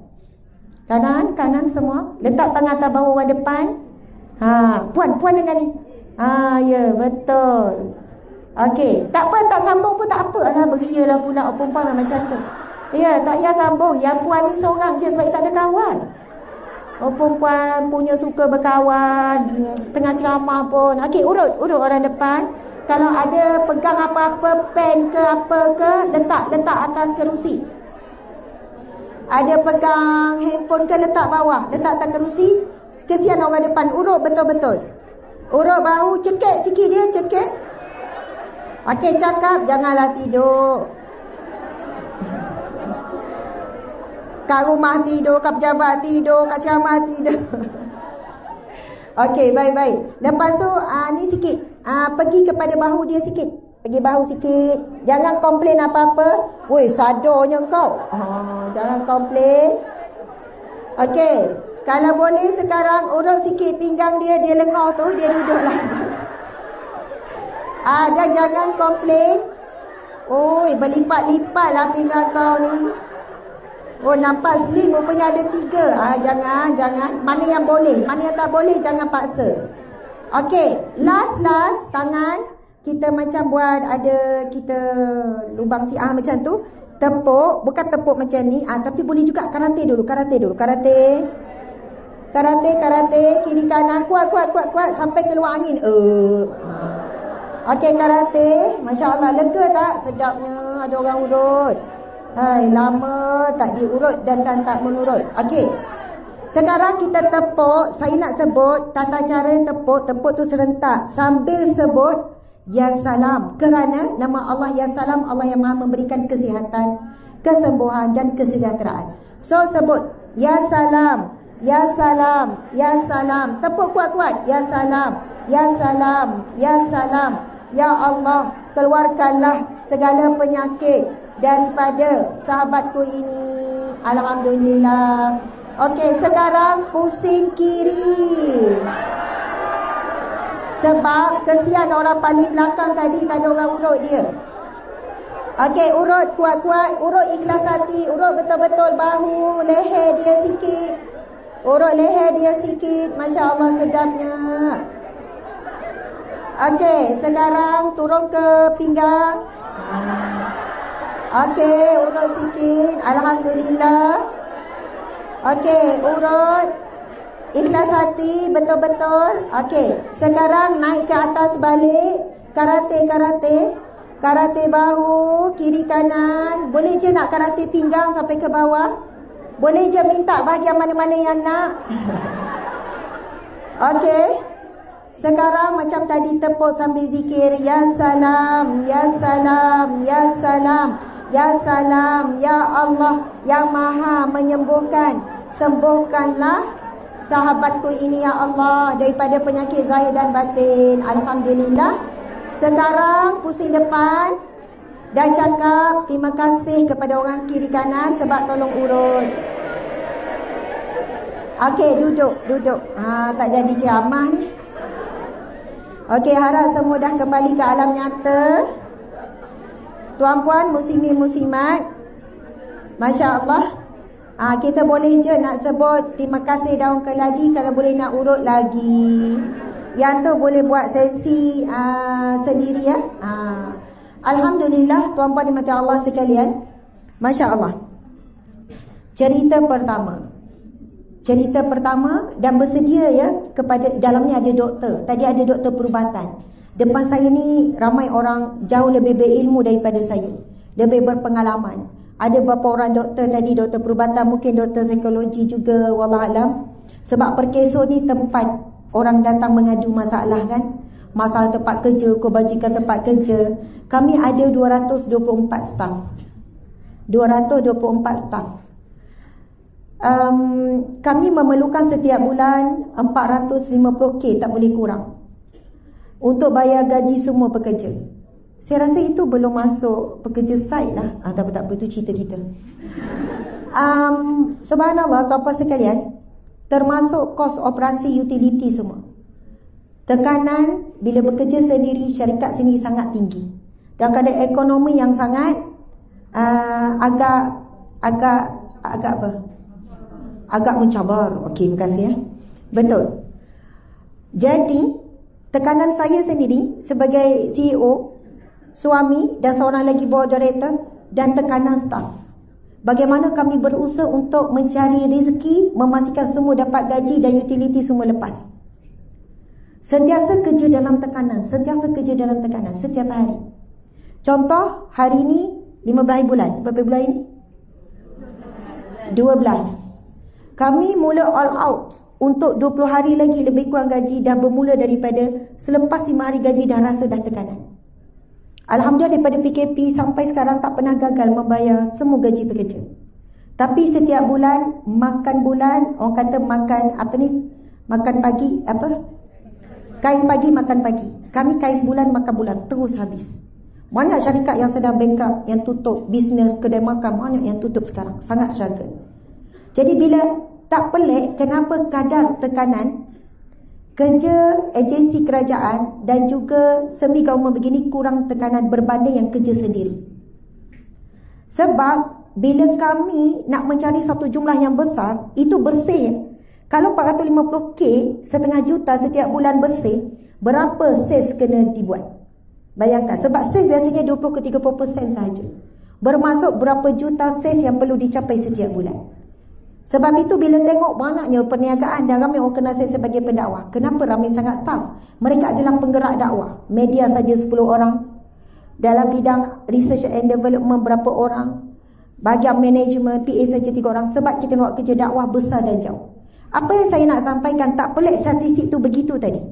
Kanan semua. Letak tangan atas bahu orang depan. Puan dengar ni. Ya, betul. Okey, tak apa, tak sambung pun tak apa. Alah, berialah pula perempuan macam tu. Ya, tak payah sambung. Yang puan ni seorang je sebab tak ada kawan. Perempuan punya suka berkawan, tengah ceramah pun. Okey, urut orang depan. Kalau ada pegang apa-apa, pen ke apa ke, letak atas kerusi. Ada pegang handphone ke, letak bawah, letak atas kerusi. Kesian orang depan. Urut betul-betul. Urut bahu, cekik sikit dia, cekik. Okey, cakap, janganlah tidur. Kat rumah tidur, kat pejabat tidur, kat ceramah tidur. Okey, baik-baik. Lepas tu, ni sikit. Pergi kepada bahu dia sikit. Pergi bahu sikit. Jangan komplain apa-apa. Woi, sadarnya kau. Jangan komplain. Okey. Kalau boleh sekarang urut sikit pinggang dia. Dia lengah tu, dia duduk lagi. Dan jangan komplain. Oi, berlipat-lipat lah pinggang kau ni. Oh, nampak slim, rupanya ada 3. Jangan. Mana yang boleh, mana yang tak boleh, jangan paksa. Okey, last tangan. Kita macam buat kita lubang macam tu. Tepuk, bukan tepuk macam ni. Tapi boleh juga karate dulu. Karate. Kiri kanan, kuat. Sampai keluar angin. Okey, karate. Masya Allah, lega tak? Sedapnya ada orang urut. Lama tak diurut dan tak menurut. Okey. Sekarang kita tepuk. Saya nak sebut tata cara tepuk. Tepuk tu serentak sambil sebut Ya Salam. Kerana nama Allah Ya Salam, Allah yang Maha memberikan kesihatan, kesembuhan dan kesejahteraan. So sebut Ya Salam, Ya Salam, Ya Salam. Tepuk kuat-kuat. Ya Salam, Ya Salam, Ya Salam. Ya Allah, keluarkanlah segala penyakit daripada sahabatku ini. Alhamdulillah. Okey, sekarang pusing kiri. Sebab kesian orang paling belakang tadi tak ada orang urut dia. Okey, urut kuat-kuat, urut ikhlas hati, urut betul-betul bahu, leher dia sikit. Urut leher dia sikit. Masya Allah, sedapnya. Okey, sekarang turun ke pinggang. Okey, urut sikit. Alhamdulillah. Okey, urut. Ikhlas hati, betul-betul. Okey, sekarang naik ke atas balik. Karate. Karate bahu, kiri kanan. Boleh je nak karate pinggang sampai ke bawah? Boleh je minta bahagian mana-mana yang nak. Okey. Sekarang macam tadi tepuk sambil zikir. Ya Salam, Ya Salam, Ya Salam, Ya Salam, Ya Allah yang Maha menyembuhkan. Sembuhkanlah sahabatku ini ya Allah daripada penyakit zahir dan batin. Alhamdulillah. Sekarang pusing depan dan cakap terima kasih kepada orang kiri kanan sebab tolong urut. Okey, duduk. Tak jadi ceramah ni. Okey, harap semua dah kembali ke alam nyata. Tuan-puan, muslimin muslimat, masya-Allah. Kita boleh je nak sebut terima kasih daun ke lagi kalau boleh nak urut lagi. Yang tu boleh buat sesi sendiri ya. Alhamdulillah tuan-puan dimati Allah sekalian. Masya-Allah. Cerita pertama dan bersedia ya kepada dalamnya ada doktor. Tadi ada doktor perubatan. Depan saya ni ramai orang jauh lebih berilmu daripada saya, lebih berpengalaman. Ada beberapa orang doktor tadi, doktor perubatan, mungkin doktor psikologi juga, wallahualam. Sebab Perkeso ni tempat orang datang mengadu masalah kan. Masalah tempat kerja, kebajikan tempat kerja. Kami ada 224 staff. 224 staff. Kami memerlukan setiap bulan 450k, tak boleh kurang, untuk bayar gaji semua pekerja. Saya rasa itu belum masuk pekerja site lah. Tak apa, itu cerita kita. Subhanallah, tuan-tuan sekalian, termasuk kos operasi utility semua. Tekanan bila bekerja sendiri, syarikat sendiri sangat tinggi. Dan keadaan ekonomi yang sangat agak mencabar. Okey, terima kasih ya. Betul. Jadi tekanan saya sendiri sebagai CEO, suami dan seorang lagi board director, dan tekanan staff. Bagaimana kami berusaha untuk mencari rezeki, memastikan semua dapat gaji dan utility semua lepas. Sentiasa kerja dalam tekanan, setiap hari. Contoh, hari ini 15 bulan. Berapa bulan ini? 12. Kami mula all out untuk 20 hari lagi lebih kurang gaji, dah bermula daripada selepas 5 hari gaji dah rasa dah tekanan. Alhamdulillah daripada PKP sampai sekarang tak pernah gagal membayar semua gaji pekerja. Tapi setiap bulan, makan bulan, orang kata makan makan pagi, kais pagi makan pagi. Kami kais bulan makan bulan, terus habis. Banyak syarikat yang sedang bankrupt, yang tutup bisnes, kedai makan, banyak yang tutup sekarang. Sangat struggle. Jadi bila tak pelik kenapa kadar tekanan kerja agensi kerajaan dan juga semi government begini kurang tekanan berbanding yang kerja sendiri. Sebab bila kami nak mencari satu jumlah yang besar, itu bersih. Kalau 450k, setengah juta setiap bulan bersih, berapa sales kena dibuat? Bayangkan, sebab sales biasanya 20 ke 30% sahaja. Bermasuk berapa juta sales yang perlu dicapai setiap bulan. Sebab itu bila tengok banyaknya perniagaan dan ramai orang kenal saya sebagai pendakwah. Kenapa ramai sangat staff? Mereka adalah penggerak dakwah. Media saja 10 orang. Dalam bidang research and development berapa orang. Bahagian management, PA saja 3 orang. Sebab kita nak kerja dakwah besar dan jauh. Apa yang saya nak sampaikan, tak pelik statistik tu begitu tadi.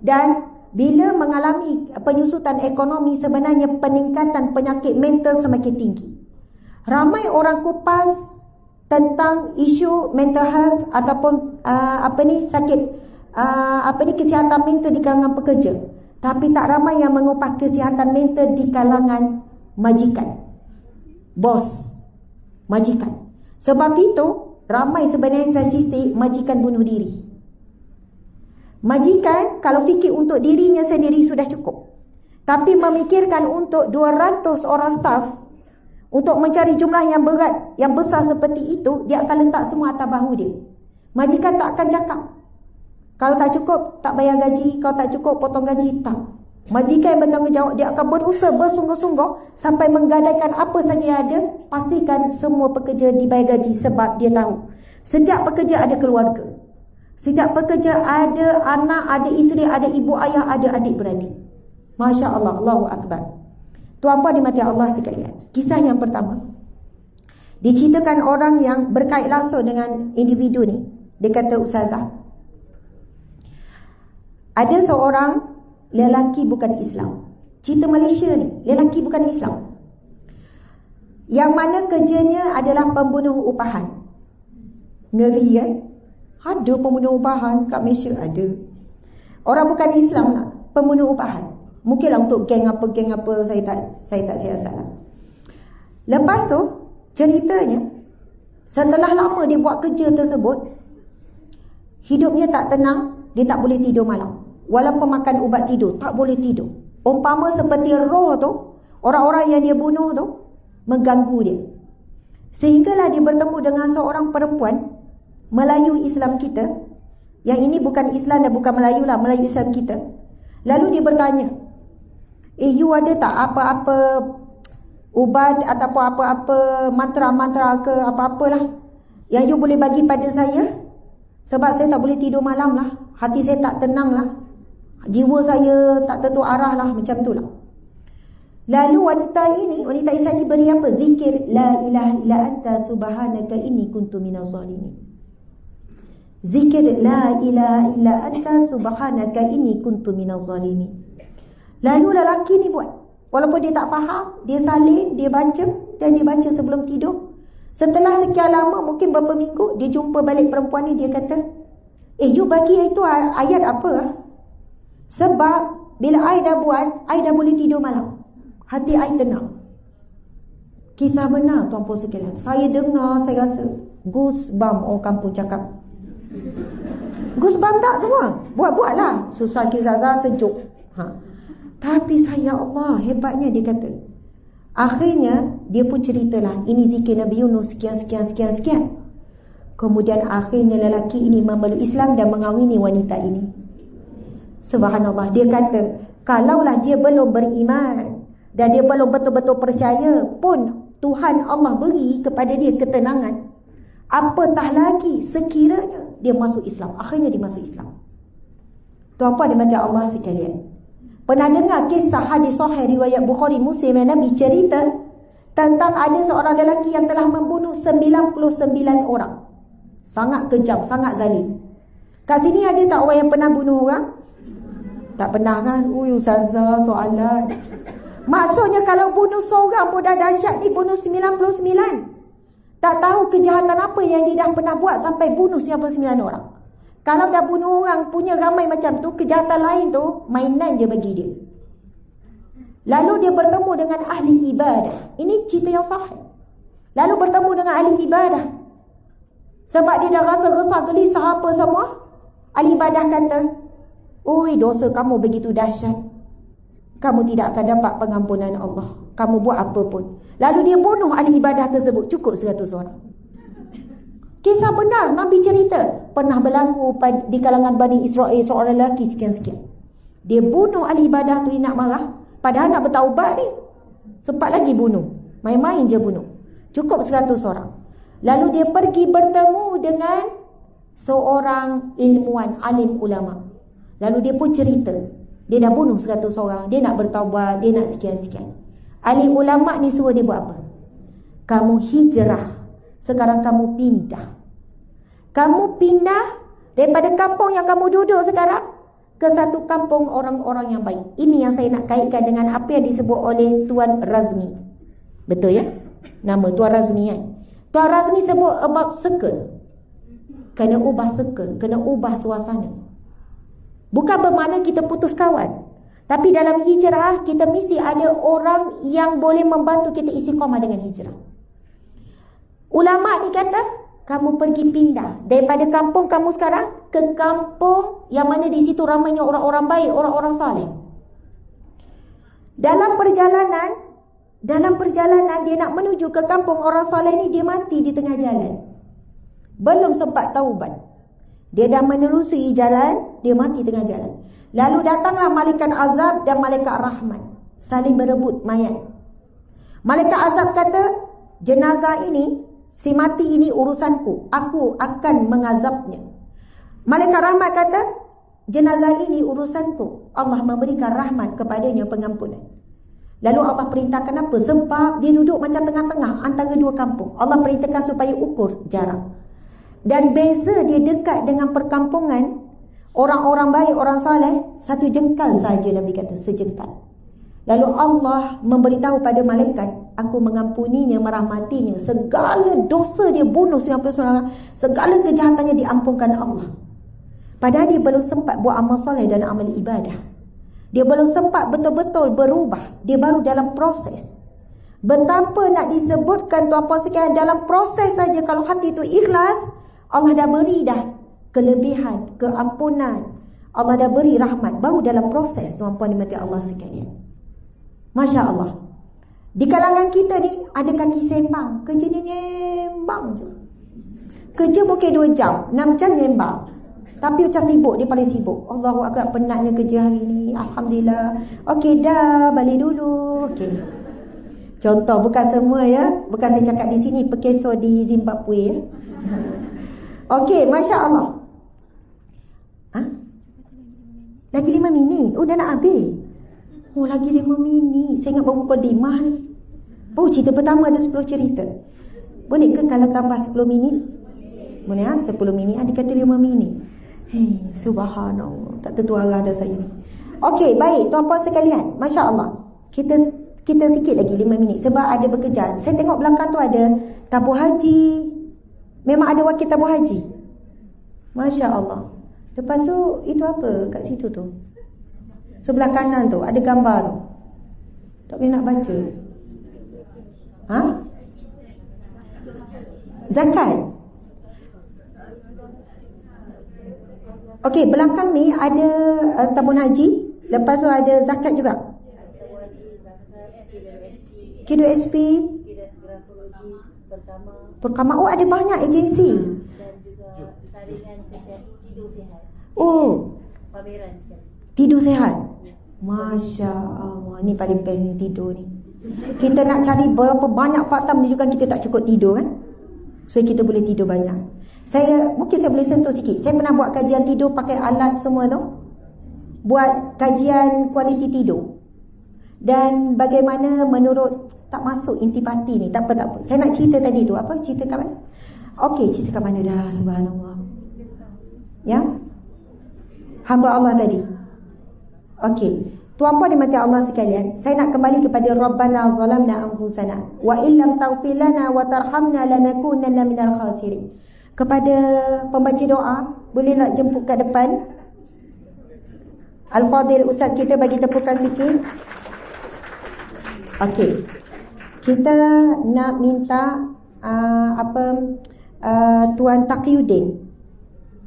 Dan bila mengalami penyusutan ekonomi, sebenarnya peningkatan penyakit mental semakin tinggi. Ramai orang kupas tentang isu mental health ataupun kesihatan mental di kalangan pekerja, tapi tak ramai yang mengupas kesihatan mental di kalangan majikan, bos, majikan. Sebab itu ramai sebenarnya statistik majikan bunuh diri. Majikan kalau fikir untuk dirinya sendiri sudah cukup, tapi memikirkan untuk 200 orang staff, untuk mencari jumlah yang berat, yang besar seperti itu, dia akan letak semua atas bahu dia. Majikan tak akan cakap, kalau tak cukup, tak bayar gaji. Kalau tak cukup, potong gaji. Tak. Majikan yang bertanggungjawab, dia akan berusaha bersungguh-sungguh sampai menggadaikan apa saja yang ada. Pastikan semua pekerja dibayar gaji, sebab dia tahu setiap pekerja ada keluarga. Setiap pekerja ada anak, ada isteri, ada ibu ayah, ada adik-beradik. Masya Allah, Allahu Akbar. Tuan-puan dimati Allah sekalian. Kisah yang pertama diceritakan orang yang berkait langsung dengan individu ni. Dia kata, Ustazah, ada seorang lelaki bukan Islam. Cerita Malaysia ni, lelaki bukan Islam, yang mana kerjanya adalah pembunuh upahan. Ngeri kan? Ada pembunuh ubahan kat Malaysia, ada. Orang bukan Islam nak pembunuh ubahan. Mungkinlah untuk geng apa saya tak siasat lah. Lepas tu ceritanya, setelah lama dia buat kerja tersebut, hidupnya tak tenang, dia tak boleh tidur malam. Walaupun makan ubat tidur, tak boleh tidur. Umpama seperti roh tu, orang-orang yang dia bunuh tu mengganggu dia. Sehinggalah dia bertemu dengan seorang perempuan Melayu Islam kita. Yang ini bukan Islam dan bukan Melayu lah, Melayu Islam kita. Lalu dia bertanya, you ada tak apa-apa ubat ataupun apa-apa mantra-mantra ke apa-apalah yang you boleh bagi pada saya? Sebab saya tak boleh tidur malam lah, hati saya tak tenang lah, jiwa saya tak tentu arah lah, macam tu lah. Lalu wanita Islam ni beri apa? Zikir la ilaha illa anta subhanaka inni kuntu minaz zalimin. Zikir la ilaha illa anta subhanaka inni kuntu minaz zalimin. Lalu lelaki ni buat, walaupun dia tak faham, dia salin, dia baca, dan dia baca sebelum tidur. Setelah sekian lama, mungkin beberapa minggu, dia jumpa balik perempuan ni, dia kata, you bagi itu ayat apa? Sebab bila I dah buat, I dah boleh tidur malam, hati I tenang. Kisah benar tuan-puan sekalian. Saya dengar, saya rasa goosebump orang kampung cakap. Goosebump tak semua? Buat-buatlah. Susah kisah sejuk. Tapi saya, Allah, hebatnya dia kata. Akhirnya dia pun ceritalah, ini zikir Nabi Yunus sekian. Kemudian akhirnya lelaki ini memeluk Islam dan mengawini wanita ini. Subhanallah. Dia kata, kalaulah dia belum beriman dan dia belum betul-betul percaya pun, Tuhan Allah beri kepada dia ketenangan. Apatah lagi sekiranya dia masuk Islam. Akhirnya dia masuk Islam. Tuan-puan dimati Allah sekalian, pernah dengar kisah hadis sahih riwayat Bukhari Muslim yang Nabi cerita tentang ada seorang lelaki yang telah membunuh 99 orang. Sangat kejam, sangat zalim. Kat sini ada tak orang yang pernah bunuh orang? Tak pernah kan? Ustazah, soalan. Maksudnya kalau bunuh seorang pun dah dahsyat, ni bunuh 99. Tak tahu kejahatan apa yang dia dah pernah buat sampai bunuh 99 orang. Kalau dah bunuh orang punya ramai macam tu, kejahatan lain tu mainan je bagi dia. Lalu dia bertemu dengan ahli ibadah. Ini cerita yang sahih. Lalu bertemu dengan ahli ibadah. Sebab dia dah rasa resah, gelisah apa semua. Ahli ibadah kata, oi, dosa kamu begitu dahsyat, kamu tidak akan dapat pengampunan Allah, kamu buat apa pun. Lalu dia bunuh ahli ibadah tersebut. Cukup 100 orang. Kisah benar, Nabi cerita. Pernah berlaku di kalangan Bani Israel, seorang lelaki sekian-sekian. Dia bunuh ahli ibadah tu, dia nak marah. Padahal nak bertaubat ni. Sempat lagi bunuh. Main-main je bunuh. Cukup 100 orang. Lalu dia pergi bertemu dengan seorang ilmuwan, alim ulama. Lalu dia pun cerita. Dia dah bunuh 100 orang. Dia nak bertaubat, dia nak sekian-sekian. Alim ulama ni suruh dia buat apa? Kamu hijrah. Sekarang kamu pindah. Kamu pindah daripada kampung yang kamu duduk sekarang ke satu kampung orang-orang yang baik. Ini yang saya nak kaitkan dengan apa yang disebut oleh Tuan Razmi. Betul ya? Nama Tuan Razmi kan? Tuan Razmi sebut about circle. Kena ubah circle, kena ubah suasana. Bukan bermakna kita putus kawan. Tapi dalam hijrah, kita mesti ada orang yang boleh membantu kita istiqamah dengan hijrah. Ulama ni kata, kamu pergi pindah daripada kampung kamu sekarang ke kampung yang mana di situ ramainya orang-orang baik, orang-orang saleh. Dalam perjalanan dia nak menuju ke kampung orang saleh ni, dia mati di tengah jalan. Belum sempat taubat. Dia dah menelusuri jalan, dia mati tengah jalan. Lalu datanglah malaikat azab dan malaikat rahmat, saling berebut mayat. Malaikat azab kata, jenazah ini, si mati ini urusanku, aku akan mengazabnya. Malaikat rahmat kata, jenazah ini urusanku, Allah memberikan rahmat kepadanya, pengampunan. Lalu Allah perintahkan apa? Sebab dia duduk macam tengah-tengah antara dua kampung. Allah perintahkan supaya ukur jarak. Dan beza dia dekat dengan perkampungan orang-orang baik, orang saleh, 1 jengkal saja, Nabi kata, sejengkal. Lalu Allah memberitahu pada malaikat, aku mengampuninya, merahmatinya. Segala dosa dia bunuh 99 orang, segala kejahatannya diampunkan Allah. Padahal dia belum sempat buat amal soleh dan amal ibadah. Dia belum sempat betul-betul berubah. Dia baru dalam proses. Betapa nak disebutkan tuan-puan sekalian, dalam proses saja kalau hati itu ikhlas, Allah dah beri dah kelebihan, keampunan. Allah dah beri rahmat. Baru dalam proses, tuan-puan dimati Allah sekalian. Masya Allah. Di kalangan kita ni ada kaki sembang, kerjanya nyembang je. Kerja mungkin 2 jam, 6 jam nyembang. Tapi macam sibuk, dia paling sibuk. Allahu Akbar, penatnya kerja hari ni, alhamdulillah. Okey dah, balik dulu. Okey. Contoh, bukan semua ya. Bukan saya cakap di sini, Pekeso di Zimbabwe ya. Okey, Masya Allah. Lagi 5 minit. Oh, dah nak habis. Oh, lagi 5 minit. Saya ingat baru mukadimah ni. Oh, cerita pertama ada 10 cerita. Boleh ke kalau tambah 10 minit? Boleh 10 minit. Dia kata 5 minit. Subhanallah. Tak tertuarah dah saya ni. Okey, baik. Tuan-puan sekalian. Masya Allah. Kita sikit lagi 5 minit. Sebab ada bekerja. Saya tengok belakang tu ada tabur haji. Memang ada wakil tabur haji. Masya Allah. Lepas tu, itu apa kat situ tu? Sebelah kanan tu ada gambar tu. Tak boleh nak baca. Zakat. Okey, belakang ni ada tabung haji. Lepas tu ada zakat juga. K2SP pertama. Oh, ada banyak agensi. Dan juga saringan tidur sihat. Oh, Pameran tidur sihat. Masya Allah. Ni paling best ni, tidur ni. Kita nak cari berapa banyak fakta menunjukkan kita tak cukup tidur kan. So kita boleh tidur banyak. Mungkin saya boleh sentuh sikit. Saya pernah buat kajian tidur pakai alat semua tu. Buat kajian kualiti tidur. Dan bagaimana menurut, tak masuk intipati ni. Tak apa. Saya nak cerita tadi tu. Apa? Cerita kat mana? Okey, cerita kat mana dah? Subhanallah. Ya? Hamba Allah tadi. Okey. Tuan-puan dan mati Allah sekalian, saya nak kembali kepada Rabbana zalamna anfusana wa illam taghfir lana wa tarhamna lanakunanna minal khasirin. Kepada pembaca doa, boleh nak jemput kat depan. Al-Fadil Ustaz kita bagi tepukan sikit. Okey. Kita nak minta Tuan Taqiyuddin.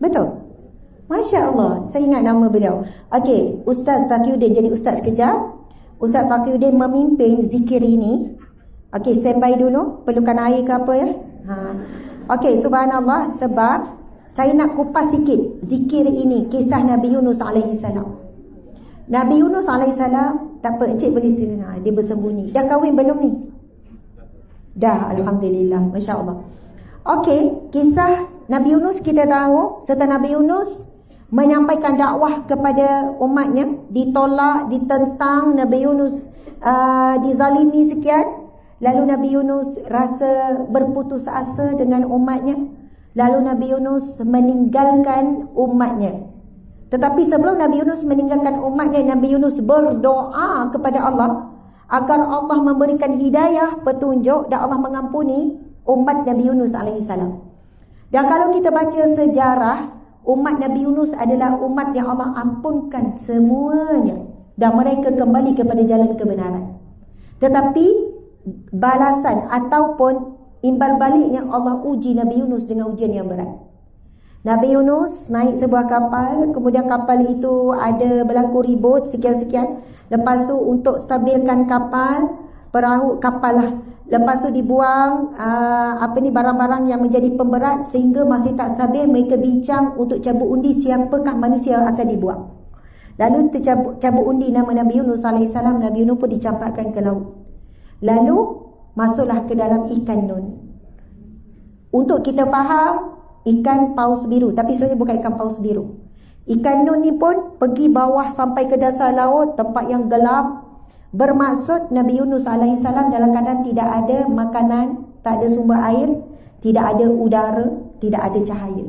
Betul? Masya Allah, saya ingat nama beliau. Okey, Ustaz Taqiyuddin jadi ustaz sekejap. Ustaz Taqiyuddin memimpin zikir ini. Okey, standby dulu. Perlukan air ke apa ya? Okey, subhanallah, sebab saya nak kupas sikit zikir ini, kisah Nabi Yunus AS. Nabi Yunus AS, tak apa, Encik boleh sila. Dia bersembunyi. Dah kahwin belum ni? Dah, alhamdulillah, Masya Allah. Okey, kisah Nabi Yunus kita tahu. Setelah Nabi Yunus menyampaikan dakwah kepada umatnya, ditolak, ditentang, Nabi Yunus dizalimi sekian. Lalu Nabi Yunus rasa berputus asa dengan umatnya. Lalu Nabi Yunus meninggalkan umatnya. Tetapi sebelum Nabi Yunus meninggalkan umatnya, Nabi Yunus berdoa kepada Allah agar Allah memberikan hidayah, petunjuk, dan Allah mengampuni umat Nabi Yunus alaihissalam. Dan kalau kita baca sejarah, umat Nabi Yunus adalah umat yang Allah ampunkan semuanya dan mereka kembali kepada jalan kebenaran. Tetapi balasan ataupun imbal baliknya, Allah uji Nabi Yunus dengan ujian yang berat. Nabi Yunus naik sebuah kapal, kemudian kapal itu ada berlaku ribut sekian-sekian. Lepas tu untuk stabilkan kapal, kapal lah. Lepas tu dibuang barang-barang yang menjadi pemberat sehingga masih tak stabil. Mereka bincang untuk cabut undi siapakah manusia yang akan dibuang. Lalu tercabut undi nama Nabi Yunus AS. Nabi Yunus pun dicampakkan ke laut. Lalu masuklah ke dalam ikan nun. Untuk kita faham, ikan paus biru, tapi sebenarnya bukan ikan paus biru. Ikan nun ni pun pergi bawah sampai ke dasar laut, tempat yang gelap. Bermaksud Nabi Yunus AS dalam keadaan tidak ada makanan, tak ada sumber air, tidak ada udara, tidak ada cahaya.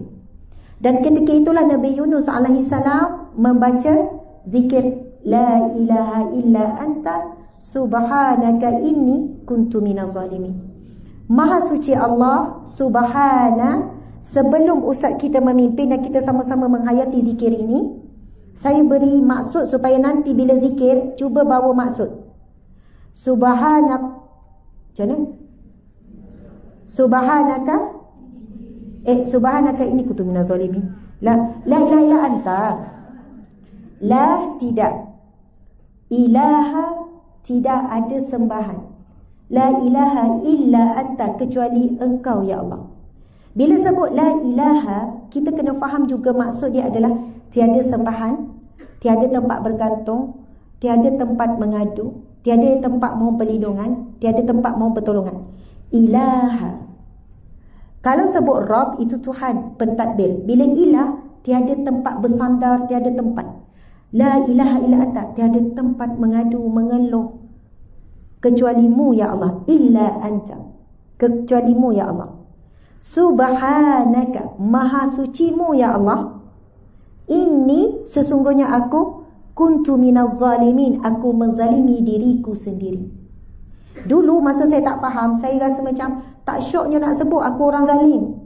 Dan ketika itulah Nabi Yunus AS membaca zikir La ilaha illa anta subhanaka inni kuntu minaz zalimin. Maha suci Allah, subhana. Sebelum ustaz kita memimpin dan kita sama-sama menghayati zikir ini, saya beri maksud supaya nanti bila zikir cuba bawa maksud. Subhanak, macam mana? Subhanaka inni kuntu minaz zalimin. La ilaha illa anta. La, tidak. Ilaha, tidak ada sembahan. La ilaha illa anta, kecuali engkau ya Allah. Bila sebut la ilaha, kita kena faham juga maksud dia adalah tiada sembahan, tiada tempat bergantung, tiada tempat mengadu, tiada tempat mohon perlindungan, tiada tempat mohon pertolongan. Ilaha. Kalau sebut Rabb, itu Tuhan, pentadbir. Bila ilah, tiada tempat bersandar, tiada tempat. La ilaha illa anta, tiada tempat mengadu, mengeluh kecualimu ya Allah. Illa anta, kecualimu ya Allah. Subhanaka, maha sucimu ya Allah. Ini sesungguhnya aku kuntu minaz zalimin, aku menzalimi diriku sendiri. Dulu masa saya tak faham, saya rasa macam tak syoknya nak sebut aku orang zalim.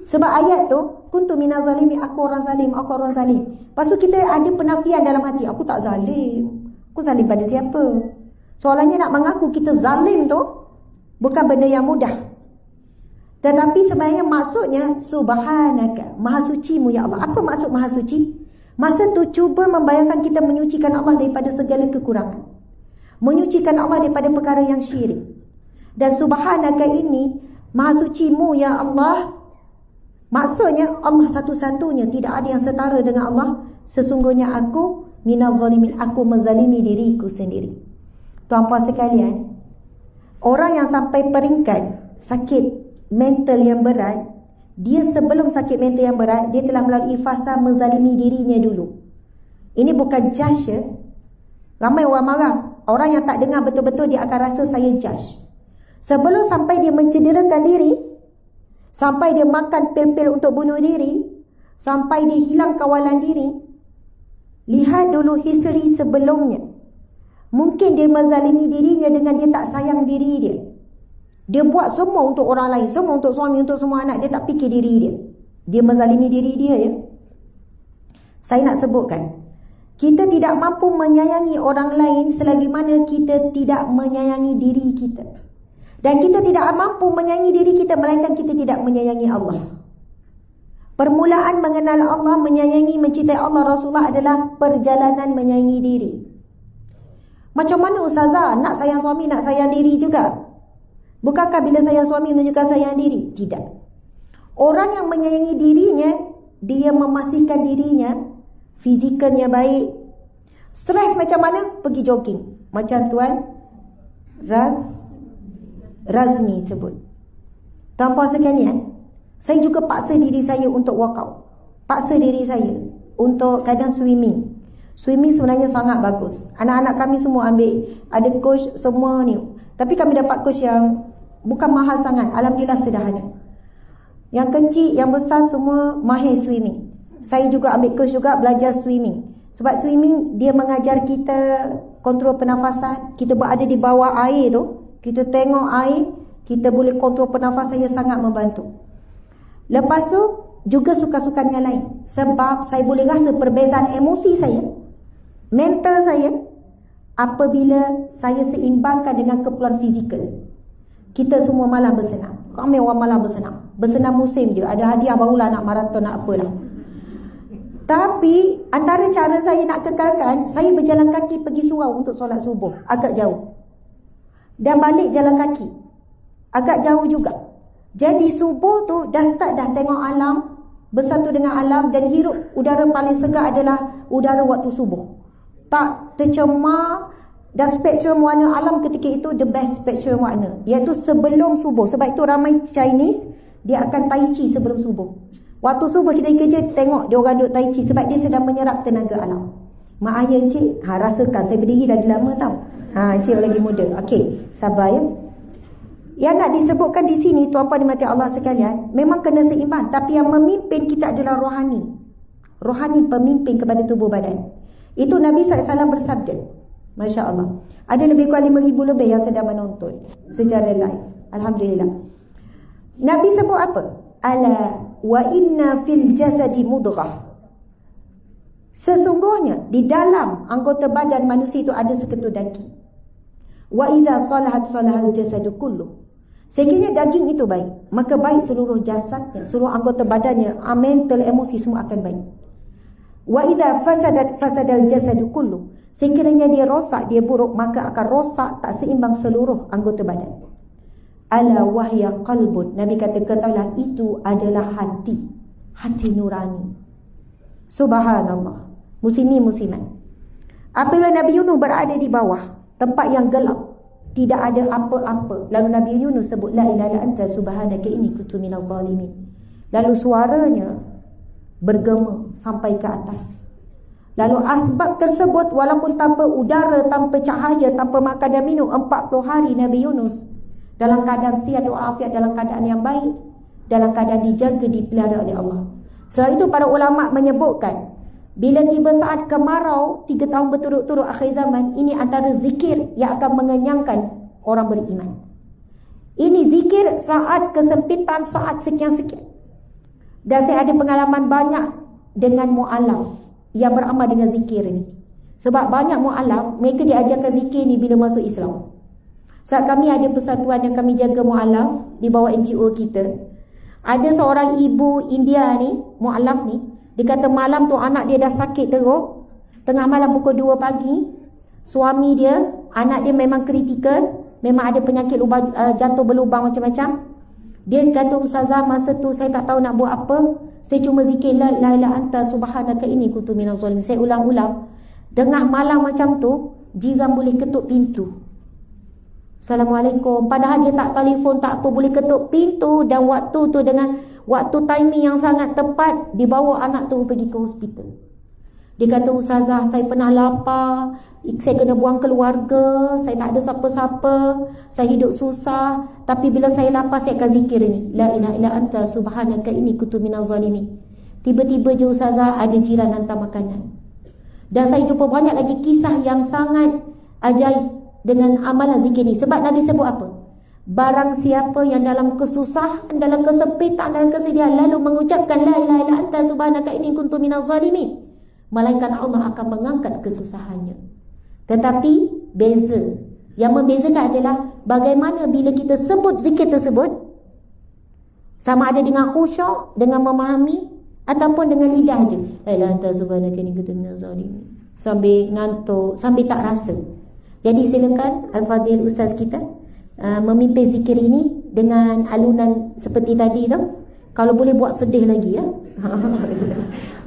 Sebab ayat tu kuntu minaz zalimin, aku orang zalim, aku orang zalim. Lepas tu kita ada penafian dalam hati, aku tak zalim. Aku zalim pada siapa? Soalannya nak mengaku kita zalim tu bukan benda yang mudah. Tetapi sebenarnya maksudnya subhanaka, maha sucimu ya Allah. Apa maksud maha suci? Masa tu cuba membayangkan kita menyucikan Allah daripada segala kekurangan, menyucikan Allah daripada perkara yang syirik. Dan subhanaka ini, maha sucimu ya Allah, maksudnya Allah satu-satunya, tidak ada yang setara dengan Allah. Sesungguhnya aku minaz zalimin, aku menzalimi diriku sendiri. Tuan-puan sekalian, orang yang sampai peringkat sakit mental yang berat, dia sebelum sakit mental yang berat, dia telah melalui fasa menzalimi dirinya dulu. Ini bukan judge ya. Ramai orang marah, orang yang tak dengar betul-betul dia akan rasa saya judge. Sebelum sampai dia mencederakan diri, sampai dia makan pil-pil untuk bunuh diri, sampai dia hilang kawalan diri, lihat dulu history sebelumnya. Mungkin dia menzalimi dirinya dengan dia tak sayang diri dia. Dia buat semua untuk orang lain, semua untuk suami, untuk semua anak. Dia tak fikir diri dia. Dia menzalimi diri dia ya. Saya nak sebutkan, kita tidak mampu menyayangi orang lain selagi mana kita tidak menyayangi diri kita. Dan kita tidak mampu menyayangi diri kita melainkan kita tidak menyayangi Allah. Permulaan mengenal Allah, menyayangi, mencintai Allah, Rasulullah adalah perjalanan menyayangi diri. Macam mana ustazah? Nak sayang suami, nak sayang diri juga. Bukankah bila sayang suami menunjukkan sayang diri? Tidak. Orang yang menyayangi dirinya, dia memastikan dirinya fizikalnya baik. Stres macam mana? Pergi jogging. Macam Tuan Razmi sebut. Tuan-puan sekalian, saya juga paksa diri saya untuk workout. Paksa diri saya untuk kadang swimming. Swimming sebenarnya sangat bagus. Anak-anak kami semua ambil, ada coach semua ni. Tapi kami dapat coach yang bukan mahal sangat. Alhamdulillah sederhana. Yang kecil, yang besar semua mahir swimming. Saya juga ambil coach juga belajar swimming. Sebab swimming dia mengajar kita kontrol pernafasan. Kita berada di bawah air tu, kita tengok air, kita boleh kontrol pernafasan, yang sangat membantu. Lepas tu juga sukan-sukan yang lain. Sebab saya boleh rasa perbezaan emosi saya, mental saya, apabila saya seimbangkan dengan keperluan fizikal. Kita semua malah bersenam. Ramai orang malah bersenam. Bersenam musim je. Ada hadiah barulah, nak maraton, nak apalah. Tapi antara cara saya nak kekalkan, saya berjalan kaki pergi surau untuk solat subuh. Agak jauh. Dan balik jalan kaki. Agak jauh juga. Jadi subuh tu dah start dah tengok alam, bersatu dengan alam, dan hirup udara paling segar adalah udara waktu subuh. Tak tercemar, dan spektrum warna alam ketika itu the best spektrum warna, iaitu sebelum subuh. Sebab itu ramai Chinese, dia akan tai chi sebelum subuh. Waktu subuh kita kerja, tengok dia orang duduk tai chi, sebab dia sedang menyerap tenaga alam. Mak ayah encik, rasakan saya berdiri lagi lama tau. Encik lagi muda. Okey, sabar ya. Yang nak disebutkan di sini, tuan-puan dimati Allah sekalian, memang kena seimbang. Tapi yang memimpin kita adalah rohani. Rohani pemimpin kepada tubuh badan. Itu Nabi SAW bersabda, Masya Allah. Ada lebih kurang 5,000 lebih yang sedang menonton secara live. Alhamdulillah. Nabi sebut apa? Ala wa inna fil jasadi mudghah. Sesungguhnya di dalam anggota badan manusia itu ada seketut daging. Wa iza salahat salahal jasadu kullu. Sekiranya daging itu baik, maka baik seluruh jasadnya, seluruh anggota badannya, mental, emosi semua akan baik. Wa idza fasadat fasadal jasadu kullu. Sekiranya dia rosak, dia buruk, maka akan rosak tak seimbang seluruh anggota badan. Ala wahya qalbun. Nabi kata, ketahuilah itu adalah hati, hati nurani. Subhanallah. Muslimin. Apabila Nabi Yunus berada di bawah tempat yang gelap, tidak ada apa-apa, lalu Nabi Yunus sebut la ilaha illa anta subhanaka inni kuntu minaz zalimin. Lalu suaranya bergema sampai ke atas. Lalu asbab tersebut, walaupun tanpa udara, tanpa cahaya, tanpa makan dan minum 40 hari, Nabi Yunus dalam keadaan sihat walafiat, dalam keadaan yang baik, dalam keadaan dijaga, dipelihara oleh Allah. Sebab itu para ulama menyebutkan, bila tiba saat kemarau 3 tahun berturut-turut akhir zaman, ini antara zikir yang akan mengenyangkan orang beriman. Ini zikir saat kesempitan, saat sekian-sekian. Dan saya ada pengalaman banyak dengan mu'alaf yang beramal dengan zikir ni. Sebab banyak mu'alaf, mereka diajarkan zikir ni bila masuk Islam. Saat kami ada persatuan yang kami jaga mu'alaf di bawah NGO kita, ada seorang ibu India ni, mu'alaf ni, dia kata malam tu anak dia dah sakit teruk. Tengah malam pukul 2 pagi, suami dia, anak dia memang kritikal, memang ada penyakit jatuh berlubang macam-macam. Dia kata, ustazah, masa tu saya tak tahu nak buat apa. Saya cuma zikir la ilaha illa anta subhanaka inni kuntu minaz zalimin. Saya ulang-ulang. Tengah malam macam tu, jiran boleh ketuk pintu. Assalamualaikum. Padahal dia tak telefon, tak apa, boleh ketuk pintu. Dan waktu tu dengan waktu timing yang sangat tepat, dibawa anak tu pergi ke hospital. Dia kata, ustazah, saya pernah lapar, saya kena buang keluarga, saya tak ada siapa-siapa, saya hidup susah, tapi bila saya lapar saya akan zikir ni, la ilaha illa anta subhanaka inni kuntu minaz zalimin. Tiba-tiba je ustazah ada jiran hantar makanan. Dan saya jumpa banyak lagi kisah yang sangat ajaib dengan amalan zikir ni. Sebab Nabi sebut apa? Barang siapa yang dalam kesusahan, dalam kesempitan, dalam kesedihan, lalu mengucapkan la ilaha illa anta subhanaka inni kuntu minaz zalimin, malaikat Allah akan mengangkat kesusahannya. Tetapi beza, yang membezakan adalah bagaimana bila kita sebut zikir tersebut, sama ada dengan khusyuk, dengan memahami, ataupun dengan lidah je, la ilaha anta subhanaka inni kuntu minaz zalimin, sambil ngantuk, sambil tak rasa. Jadi silakan Al-Fadhil Ustaz kita memimpin zikir ini dengan alunan seperti tadi tu. Kalau boleh buat sedih lagi ya.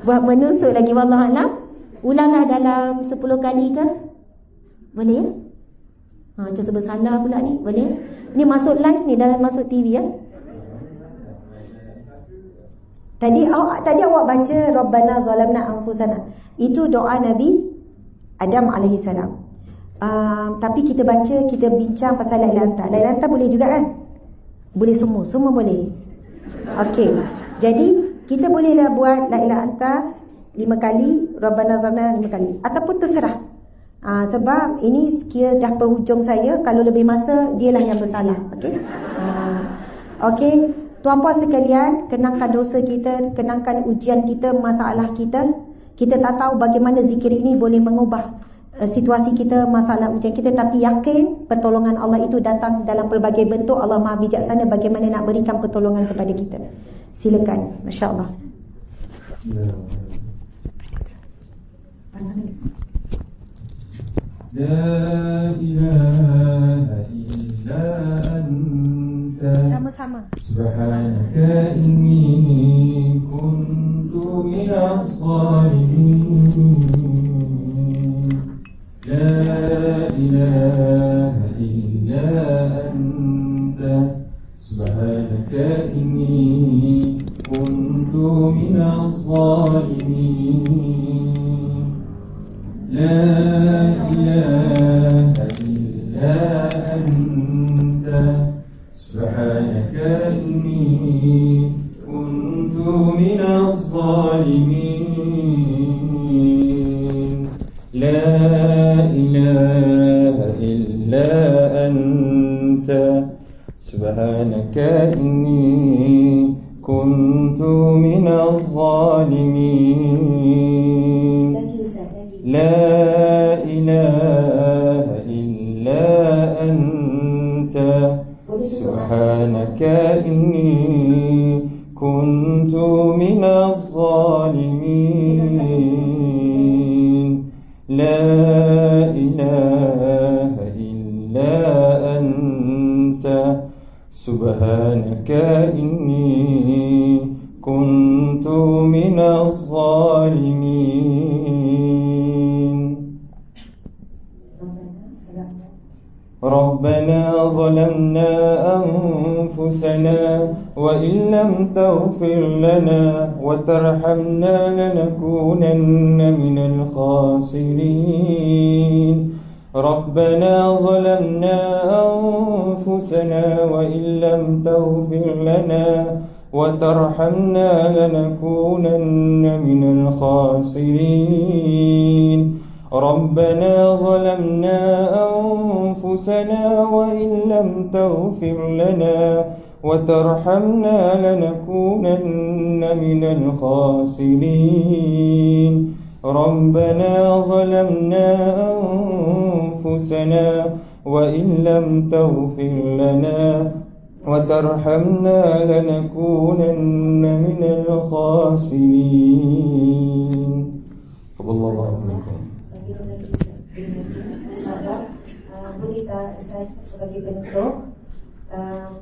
Buat menusuk lagi, wallahualam. Ulanglah dalam 10 kali ke? Boleh ya? Macam sebab salah pula ni. Boleh? Ni masuk live ni, dalam masuk TV ya. Tadi awak baca Rabbana zalamna anfusana. Itu doa Nabi Adam alaihissalam. Tapi kita baca, kita bincang pasal la ilaha illa anta. La ilaha illa anta boleh juga kan? Boleh semua boleh. Okey. Jadi kita bolehlah buat la ilaha anta 5 kali, Rabbana zalamna 5 kali, ataupun terserah. Sebab ini sekira dah penghujung saya. Kalau lebih masa, dialah yang bersalah. Okey. Okey, tuan-puan sekalian, kenangkan dosa kita, kenangkan ujian kita, masalah kita. Kita tak tahu bagaimana zikir ini boleh mengubah situasi kita, masalah ujian kita, tapi yakin pertolongan Allah itu datang dalam pelbagai bentuk. Allah Maha bijaksana bagaimana nak berikan pertolongan kepada kita. Silakan, masya-Allah. La ilaha illa anta Sama-sama. subhanaka inni kuntu minaz zalimin. La ilaha illa anta subhanaka inni kuntu minaz zalimin. La ilaha illa anta subhanaka inni kuntu minaz zalimin. La ilaha إلا أنت سبحانك إني كنت من الظالمين لا إله إلا أنت سبحانك إني كنت من الظالمين لا إله إلا أنت سبحانك إني كنت من الظالمين ربنا ظلمنا أنفسنا وإن لم تغفر لنا وترحمنا لنكونن من الخاسرين ربنا ظلمنا أنفسنا وإن لم تغفر لنا وترحمنا لنكونن من الخاسرين ربنا ظلمنا أنفسنا وإن لم تغفر لنا وترحمنا لنكونن من الخاسرين ربنا ظلمنا أنفسنا وإن لم تغفر لنا وترحمنا لنكونن من الخاسرين والله منكم. InsyaAllah boleh tak Ustaz sebagai penutup?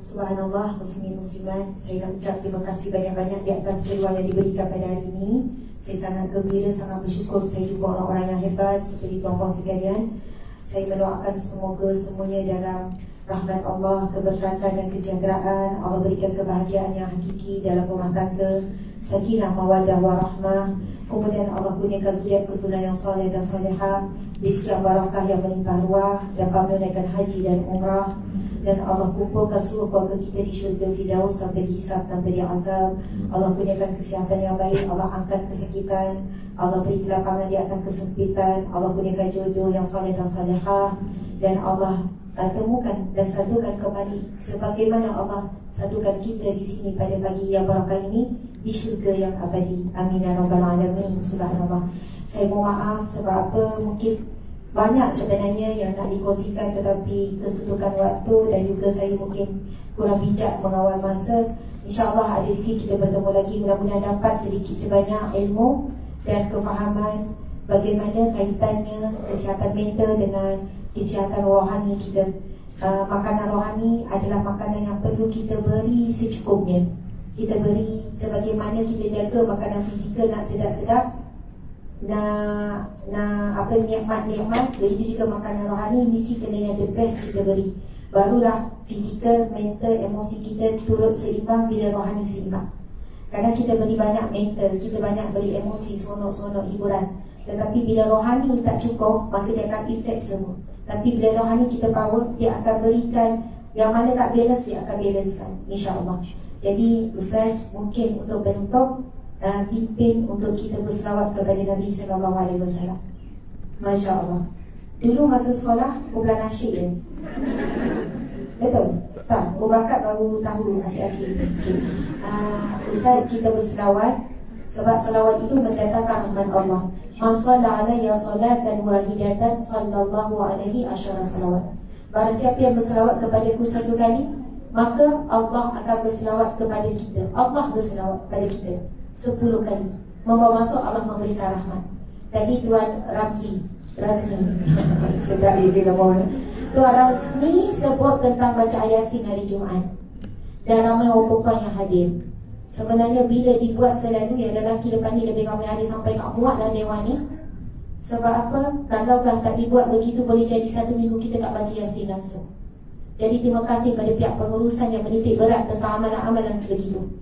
Subhanallah, muslimin muslimat, saya nak ucap terima kasih banyak-banyak di atas peluang yang diberikan pada hari ini. Saya sangat gembira, sangat bersyukur saya jumpa orang-orang yang hebat seperti tuan-puan sekalian. Saya mendoakan semoga semuanya dalam rahmat Allah, keberkatan dan kejahteraan. Allah berikan kebahagiaan yang hakiki dalam rumah tangga, sakinah, mawaddah, warahmah. Kemudian Allah kurniakan zuriat keturunan yang soleh dan solehah, rezeki yang barakah yang melimpah ruah, dapat menunaikan haji dan umrah. Dan Allah kumpulkan seluruh keluarga kita di syurga Firdaus tanpa dihisab, tanpa diazab. Allah kurniakan kesihatan yang baik, Allah angkat kesakitan, Allah beri kelapangan di atas kesempitan, Allah kurniakan jodoh yang soleh dan solehah. Dan Allah temukan dan satukan kembali sebagaimana Allah satukan kita di sini pada pagi yang barakah ini di syurga yang abadi. Amin ya rabbal alamin. Subhanallah. Saya mohon maaf sebab apa, mungkin banyak sebenarnya yang nak dikongsikan, tetapi kesuntukan waktu dan juga saya mungkin kurang bijak mengawal masa. InsyaAllah ada rezeki kita bertemu lagi. Mudah-mudahan dapat sedikit sebanyak ilmu dan kefahaman bagaimana kaitannya kesihatan mental dengan kesihatan rohani kita. Makanan rohani adalah makanan yang perlu kita beri secukupnya. Kita beri sebagaimana kita jaga makanan fizikal nak sedap-sedap, nak apa nikmat-nikmat, begitu juga makanan rohani mesti kena yang the best kita beri. Barulah fizikal, mental, emosi kita turut seimbang bila rohani seimbang. Kadang kita beri banyak mental, kita banyak beri emosi, seronok-seronok, hiburan. Tetapi bila rohani tak cukup, maka dia akan efek semua. Tapi bila rohani kita power, dia akan berikan yang mana tak balance, dia akan balancekan, insyaAllah. Jadi Ustaz mungkin untuk penutup, pimpin untuk kita berselawat kepada Nabi SAW. Masya Allah. Dulu masa sekolah kumpulan nasyid je. Betul? Tak, berbakat baru tahu akhir-akhir. Ustaz kita berselawat, sebab selawat itu mendatangkan rahmat Allah. Man shalla alayya salatan wahidatan sallallahu alaihi asyara salawat. Barang siapa yang berselawat kepadaku satu kali, maka Allah akan berselawat kepada kita. Allah berselawat kepada kita 10 kali. Membawa masuk Allah memberikan rahmat. Tadi Tuan Razmi sedap dia nama. Tuan Razmi sebut tentang baca Yasin hari Jumaat, dan ramai orang perempuan yang hadir. Sebenarnya bila dibuat selalu, yang lelaki lepas ni lebih ramai hadir sampai nak buatlah dewan ni. Sebab apa? Kalau kan tak dibuat begitu, boleh jadi 1 minggu kita tak baca Yasin langsung. Jadi terima kasih pada pihak pengurusan yang menitik berat tentang amalan-amalan sebegitu.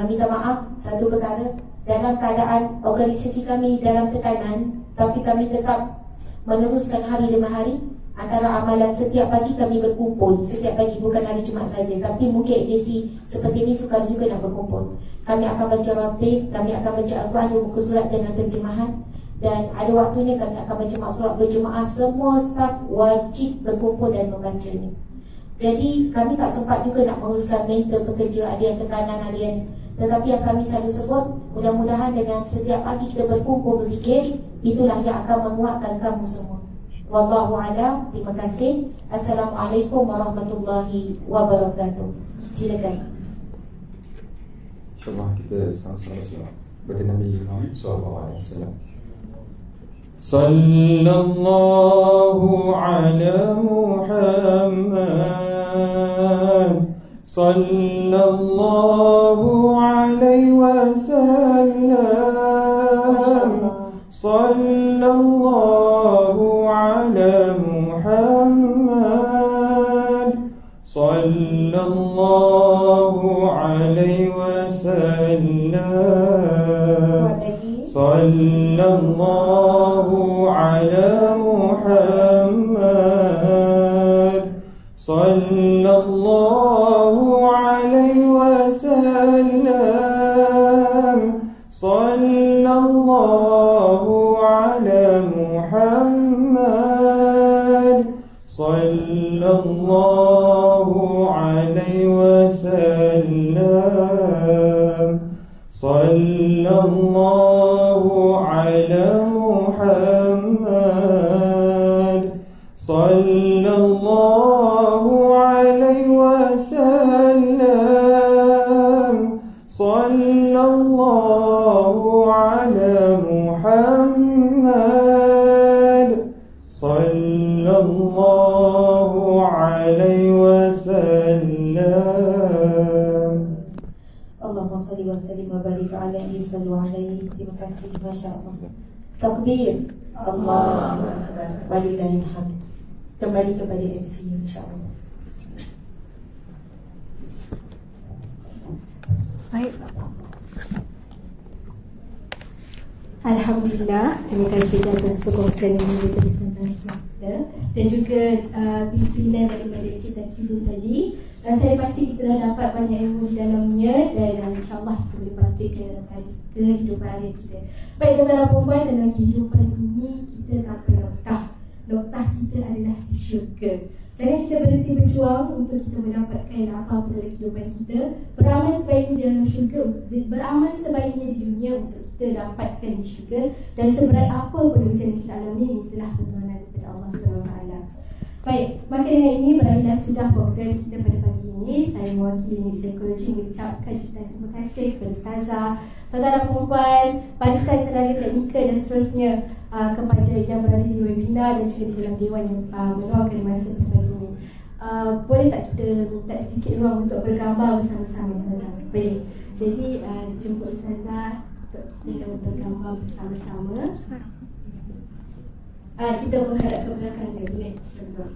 Minta maaf satu perkara, dalam keadaan organisasi kami dalam tekanan, tapi kami tetap meneruskan hari demi hari. Antara amalan setiap pagi kami berkumpul, setiap pagi, bukan hari Jumaat saja, tapi mungkin agensi seperti ini suka juga nak berkumpul. Kami akan baca ratib, kami akan baca Al-Quran dan buku surat dengan terjemahan. Dan ada waktunya kami akan baca surat berjemaah. Semua staf wajib berkumpul dan membacanya. Jadi kami tak sempat juga nak menguruskan mental pekerja, ada yang tekanan, ada yang, tetapi yang kami selalu sebut, mudah-mudahan dengan setiap pagi kita berkumpul berzikir, itulah yang akan menguatkan kamu semua. Wallahu a'lam. Terima kasih. Assalamualaikum warahmatullahi wabarakatuh. Silakan. InsyaAllah kita sama-sama selawat kepada Nabi Muhammad SAW. Sallallahu ala Muhammad, sallallahu alaihi wasallam, sallallahu ala Muhammad, sallallahu alaihi wasallam, sallallahu ala Muhammad, sallallahu alaihi wasallam, sallallahu ala Muhammad, sallallahu alaihi wasallam, sallallahu ala Muhammad, sallallahu alaihi wasallam, sallallahu ala Muhammad, sallallahu alaihi wasallam. Allahumma salli wa sallim wa barik alaihi sallu alaihi. Terima kasih, masya-Allah. Takbir. Allahu akbar. Walillahil hamd. Kembali kepada MC, insya-Allah. Baik. Alhamdulillah, terima kasih atas perkongsian yang diberikan semata dan juga pimpinan daripada Encik Zakidul tadi. Dan saya pasti kita dah dapat banyak ilmu di dalamnya dan insyaAllah kita boleh praktikkan dalam kehidupan hari kita. Baik tuan-tuan dan perempuan, dalam kehidupan ini kita capai noktah. Noktah kita adalah di syurga. Jangan kita berhenti berjuang untuk kita mendapatkan apa-apa dalam kehidupan kita. Beramal sebaiknya di dalam syurga, beramal sebaiknya di dunia untuk kita dapatkan di syurga. Dan seberat apa pun ujian kita alami, ini telah pertolongan daripada Allah SWT. Baik, maka dengan ini berakhirlah sudah program kita pada pagi ini. Saya mewakili psikologi mengucapkan jutaan terima kasih kepada Ustazah, tuan-tuan dan perempuan, barisan tenaga teknikal dan seterusnya, kepada yang berada di webinar dan juga di dalam dewan yang meluangkan masa pada pagi ini. Boleh tak kita minta sedikit ruang untuk bergambar bersama-sama? Boleh. Jadi jemput Ustazah untuk kita bergambar bersama-sama. Kita menghadap ke belakang je, boleh? Sebelum